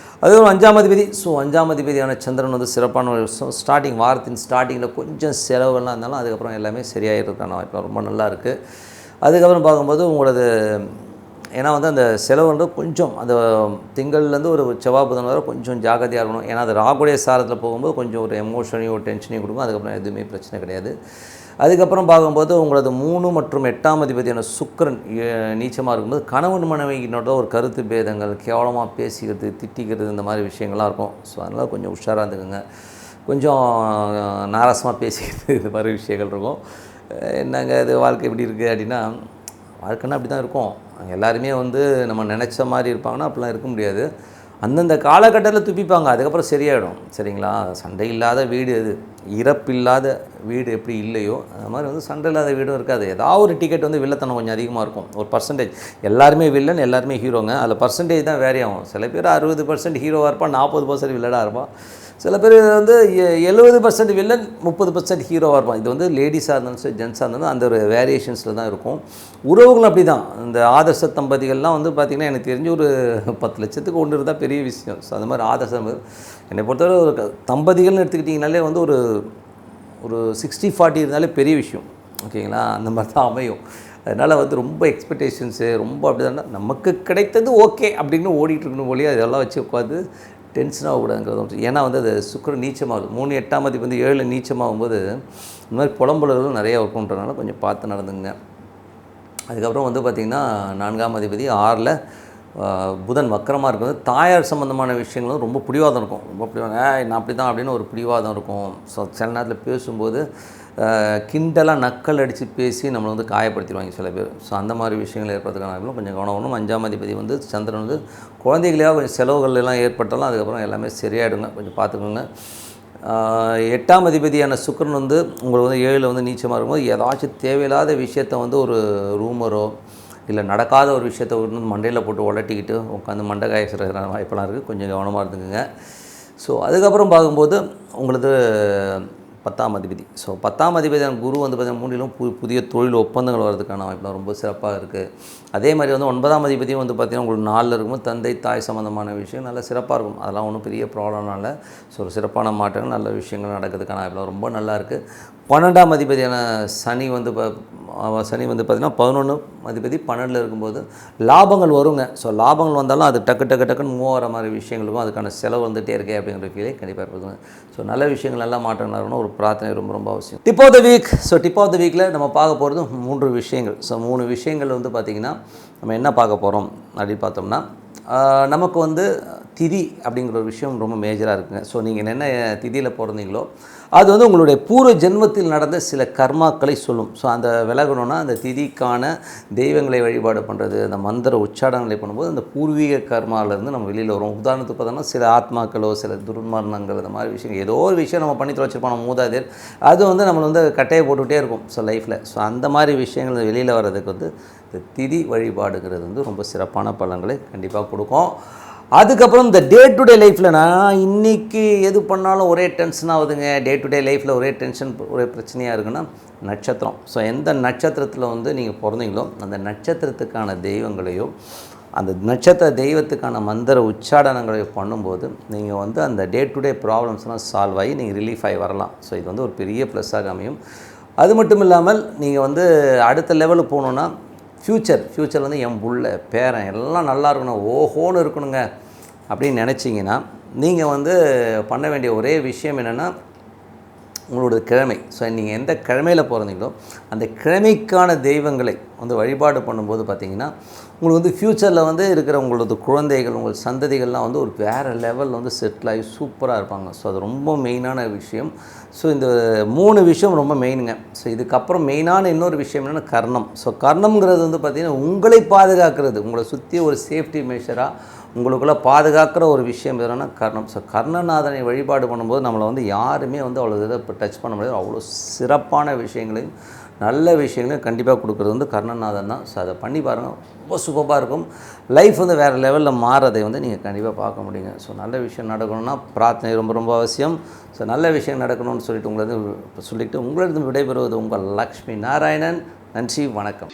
அதுவும் 5ஆம் அதிபதி, ஸோ 5ஆம் அதிபதியான சந்திரன் வந்து சிறப்பான ஒரு விஷயம். வாரத்தின் ஸ்டார்டிங்கில் கொஞ்சம் செலவுகள்லாம் இருந்தாலும் அதுக்கப்புறம் எல்லாமே சரியாகிறதுக்கான வாய்ப்புலாம் ரொம்ப நல்லா இருக்குது. அதுக்கப்புறம் பார்க்கும்போது உங்களது ஏன்னா வந்து அந்த செலவுன்றது கொஞ்சம் அந்த திங்கள்லேருந்து ஒரு செவ்வாய் புதன் வரை கொஞ்சம் ஜாக்கிரதையாக இருக்கணும். ஏன்னா அது ராகுடைய சாரத்தில் போகும்போது கொஞ்சம் ஒரு எமோஷனையும் ஒரு டென்ஷனையும் கொடுக்கும். அதுக்கப்புறம் எதுவுமே பிரச்சனை கிடையாது. அதுக்கப்புறம் பார்க்கும்போது உங்களது 3 மற்றும் 8ஆம் அதிபதியான சுக்கிரன் நீச்சமாக இருக்கும்போது கணவன் மனைவியினோட ஒரு கருத்து பேதங்கள், கேவலமாக பேசிக்கிறது, திட்டிக்கிறது, இந்த மாதிரி விஷயங்கள்லாம் இருக்கும். ஸோ அதனால் கொஞ்சம் உஷாராக இருந்துக்குங்க. கொஞ்சம் நாராசமாக பேசிக்கிறது, இந்த மாதிரி விஷயங்கள் இருக்கும். என்னங்க இது வாழ்க்கை எப்படி இருக்குது அப்படின்னா, வாழ்க்கைன்னா அப்படி தான் இருக்கும். எல்லாருமே வந்து நம்ம நினச்ச மாதிரி இருப்பாங்கன்னா அப்படிலாம் இருக்க முடியாது. அந்தந்த காலகட்டத்தில் துப்பிப்பாங்க, அதுக்கப்புறம் சரியாயிடும். சரிங்களா? சண்டை இல்லாத வீடு எது, இறப்பில்லாத வீடு எப்படி இல்லையோ அது மாதிரி வந்து சண்டை இல்லாத வீடும் இருக்காது. ஏதாவது ஒரு டிக்கெட் வந்து வில்லத்தனம் கொஞ்சம் அதிகமாக இருக்கும், ஒரு பர்சன்டேஜ். எல்லாருமே வில்லன், எல்லாருமே ஹீரோங்க, அதில் பர்சன்டேஜ் தான் வேரி ஆகும். சில பேர் 60% ஹீரோவாக இருப்பான், 40% வில்லனாக இருப்பான். சில பேர் வந்து 70% வில்லன், 30% ஹீரோவாக இருப்பான். இது வந்து லேடிஸாக இருந்தாலும் சரி, ஜென்ஸாக இருந்தாலும் அந்த ஒரு வேரியேஷன்ஸில் தான் இருக்கும். உறவுகளும் அப்படி தான். இந்த ஆதர்ச தம்பதிகள்லாம் வந்து பார்த்திங்கன்னா எனக்கு தெரிஞ்சு ஒரு 10 லட்சத்துக்கு ஒன்று இருந்தால் பெரிய விஷயம். ஸோ அந்த மாதிரி ஆதர்சம் என்னை பொறுத்தவரை ஒரு தம்பதிகள்னு எடுத்துக்கிட்டிங்கனாலே வந்து ஒரு 60-40 இருந்தாலே பெரிய விஷயம். ஓகேங்களா? அந்த மாதிரி தான் அமையும். அதனால் வந்து ரொம்ப எக்ஸ்பெக்டேஷன்ஸு ரொம்ப அப்படி தான், நமக்கு கிடைத்தது ஓகே அப்படின்னு ஓடிட்டு இருக்கணும் ஒழிய அதெல்லாம் வச்சு உட்காந்து டென்ஷனாக கூடாதுங்கிறது. ஏன்னா வந்து அது சுக்கிரன் நீச்சமாகுது. 3 8ஆம் அதிபதி வந்து 7 நீச்சமாகும்போது இந்த மாதிரி புலம்புலர்கள் நிறையா இருக்குன்றதுனால கொஞ்சம் பார்த்து நடந்துங்க. அதுக்கப்புறம் வந்து பார்த்திங்கன்னா 4ஆம் அதிபதி 6ல் புதன் வக்கரமாக இருக்கிறது. தாயார் சம்மந்தமான விஷயங்களும் ரொம்ப பிடிவாதம் இருக்கும். ரொம்ப பிடிவாதம், நான் அப்படி தான் அப்படின்னு ஒரு பிடிவாதம் இருக்கும். ஸோ சில நேரத்தில் பேசும்போது கிண்டலாக நக்கல் அடித்து பேசி நம்மளை வந்து காயப்படுத்திடுவாங்க சில பேர். ஸோ அந்த மாதிரி விஷயங்கள் ஏற்படுறதுக்கான வாய்ப்புகளும் கொஞ்சம் கவனம் வேணும். 5ஆம் அதிபதி வந்து சந்திரன் வந்து குழந்தைகளையாக கொஞ்சம் செலவுகள் எல்லாம் ஏற்பட்டாலும் அதுக்கப்புறம் எல்லாமே சரியாயிடுங்க, கொஞ்சம் பார்த்துக்கோங்க. 8ஆம் அதிபதியான சுக்கிரன் வந்து உங்களுக்கு வந்து 7ல் வந்து நீச்சமாக இருக்கும்போது ஏதாச்சும் தேவையில்லாத விஷயத்த வந்து ஒரு ரூமரோ இல்லை நடக்காத ஒரு விஷயத்த வந்து மண்டையில் போட்டு உலட்டிக்கிட்டு உட்காந்து மண்டை காய்ச்சிற வாய்ப்பெல்லாம் இருக்குது, கொஞ்சம் கவனமாக இருந்துக்குங்க. ஸோ அதுக்கப்புறம் பார்க்கும்போது உங்களுக்கு 10ஆம் அதிபதி. ஸோ 10ஆம் அதிபதியான குரு வந்து பார்த்திங்கன்னா 3லும் புதிய தொழில் ஒப்பந்தங்கள் வர்றதுக்கான வாய்ப்புலாம் ரொம்ப சிறப்பாக இருக்குது. அதே மாதிரி வந்து 9ஆம் அதிபதியும் வந்து பார்த்திங்கன்னா உங்களுக்கு 4ல் இருக்கும்போது தந்தை தாய் சம்மந்தமான விஷயம் நல்லா சிறப்பாக இருக்கும். அதெல்லாம் ஒன்றும் பெரிய ப்ராப்ளம்லாம் இல்லை. ஸோ ஒரு சிறப்பான மாற்றங்கள் நல்ல விஷயங்கள் நடக்கிறதுக்கான வாய்ப்புலாம் ரொம்ப நல்லா இருக்குது. 12ஆம் அதிபதியான சனி வந்து பார்த்திங்கன்னா 11 அதிபதி 12ல் இருக்கும்போது லாபங்கள் வருங்க. ஸோ லாபங்கள் வந்தாலும் அது டக்குன்னு மூவ் ஆகிற மாதிரி விஷயங்களுக்கும் அதுக்கான செலவு வந்துகிட்டே இருக்கே அப்படிங்கிற ஃபீலே கண்டிப்பாக இருக்குதுங்க. ஸோ நல்ல விஷயங்கள் நல்லா மாற்றங்கள் இருக்கணும், ஒரு பிரார்த்தனை ரொம்ப ரொம்ப அவசியம். Tip of the week. So tip of the வீக்கில் நம்ம பார்க்க போகிறது 3 விஷயங்கள். ஸோ 3 விஷயங்கள் வந்து பார்த்திங்கன்னா நம்ம என்ன பார்க்க போகிறோம் அப்படின்னு பார்த்தோம்னா, நமக்கு வந்து திதி அப்படிங்கிற ஒரு விஷயம் ரொம்ப மேஜராக இருக்குங்க. ஸோ நீங்கள் என்ன திதியில் பிறந்தீங்களோ அது வந்து உங்களுடைய பூர்வ ஜென்மத்தில் நடந்த சில கர்மாக்களை சொல்லும். ஸோ அந்த விலகணுன்னா அந்த திதிக்கான தெய்வங்களை வழிபாடு பண்ணுறது, அந்த மந்திர உச்சாடனங்களை பண்ணும்போது அந்த பூர்வீக கர்மாவிலேருந்து நம்ம வெளியில் வரும். உதாரணத்துக்கு பார்த்தோம்னா சில ஆத்மாக்களோ சில துர்மரணங்கள் இந்த மாதிரி விஷயம் ஏதோ ஒரு விஷயம் நம்ம பண்ணி தொலைச்சிருப்போம் நம்ம மூதாதையர், அது வந்து நம்மளை வந்து கட்டையை போட்டுகிட்டே இருக்கும் ஸோ லைஃப்பில். ஸோ அந்த மாதிரி விஷயங்கள் வெளியில் வர்றதுக்கு வந்து இந்த திதி வழிபாடுங்கிறது வந்து ரொம்ப சிறப்பான பலன்களை கண்டிப்பாக கொடுக்கும். அதுக்கப்புறம் இந்த டே டு டே லைஃப்பில் நான் இன்றைக்கி எது பண்ணாலும் ஒரே டென்ஷன் ஆகுதுங்க, டே டு டே லைஃப்பில் ஒரே டென்ஷன் ஒரே பிரச்சனையாக இருக்குன்னா நட்சத்திரம். ஸோ எந்த நட்சத்திரத்தில் வந்து நீங்கள் பிறந்தீங்களோ அந்த நட்சத்திரத்துக்கான தெய்வங்களையோ அந்த நட்சத்திர தெய்வத்துக்கான மந்திர உச்சாடனங்களையோ பண்ணும்போது நீங்கள் வந்து அந்த டே டு டே ப்ராப்ளம்ஸ்லாம் சால்வ் ஆகி நீங்கள் ரிலீஃப் ஆகி வரலாம். ஸோ இது வந்து ஒரு பெரிய ப்ளஸ்ஸாக அமையும். அது மட்டும் இல்லாமல் நீங்கள் வந்து அடுத்த லெவலுக்கு போகணுன்னா ஃப்யூச்சர் வந்து என் புள்ள பேரன் எல்லாம் நல்லா இருக்கணும், ஓஹோன்னு இருக்கணுங்க அப்படின்னு நினச்சிங்கன்னா நீங்கள் வந்து பண்ண வேண்டிய ஒரே விஷயம் என்னென்னா உங்களோட கிழமை. ஸோ நீங்கள் எந்த கிழமையில் பிறந்தீங்களோ அந்த கிழமைக்கான தெய்வங்களை வந்து வழிபாடு பண்ணும்போது பார்த்திங்கன்னா உங்களுக்கு வந்து ஃப்யூச்சரில் வந்து இருக்கிற உங்களது குழந்தைகள் உங்கள் சந்ததிகள்லாம் வந்து ஒரு வேறு லெவலில் வந்து செட்டில் ஆகி சூப்பராக இருப்பாங்க. ஸோ அது ரொம்ப மெயினான விஷயம். ஸோ இந்த 3 விஷயம் ரொம்ப மெயினுங்க. ஸோ இதுக்கப்புறம் மெயினான இன்னொரு விஷயம் என்னென்னா கர்ணம். ஸோ கர்ணம்ங்கிறது வந்து பார்த்திங்கன்னா உங்களை பாதுகாக்கிறது, உங்களை சுற்றி ஒரு சேஃப்டி மெஷராக உங்களுக்குள்ளே பாதுகாக்கிற ஒரு விஷயம் எதுனா கர்ணம். ஸோ கர்ணநாதனை வழிபாடு பண்ணும்போது நம்மளை வந்து யாருமே வந்து அவ்வளோ இதை இப்போ டச் பண்ண முடியாது. அவ்வளோ சிறப்பான விஷயங்களையும் நல்ல விஷயங்களையும் கண்டிப்பாக கொடுக்குறது வந்து கர்ணநாதன் தான். ஸோ அதை பண்ணி பாருங்கள், ரொம்ப சூப்பராக இருக்கும். லைஃப் வந்து வேறு லெவலில் மாறதை வந்து நீங்கள் கண்டிப்பாக பார்க்க முடியுங்க. ஸோ நல்ல விஷயம் நடக்கணும்னா பிரார்த்தனை ரொம்ப ரொம்ப அவசியம். ஸோ நல்ல விஷயம் நடக்கணும்னு சொல்லிட்டு உங்களிடம் விடைபெறுவது உங்கள் லக்ஷ்மி நாராயணன். நன்றி, வணக்கம்.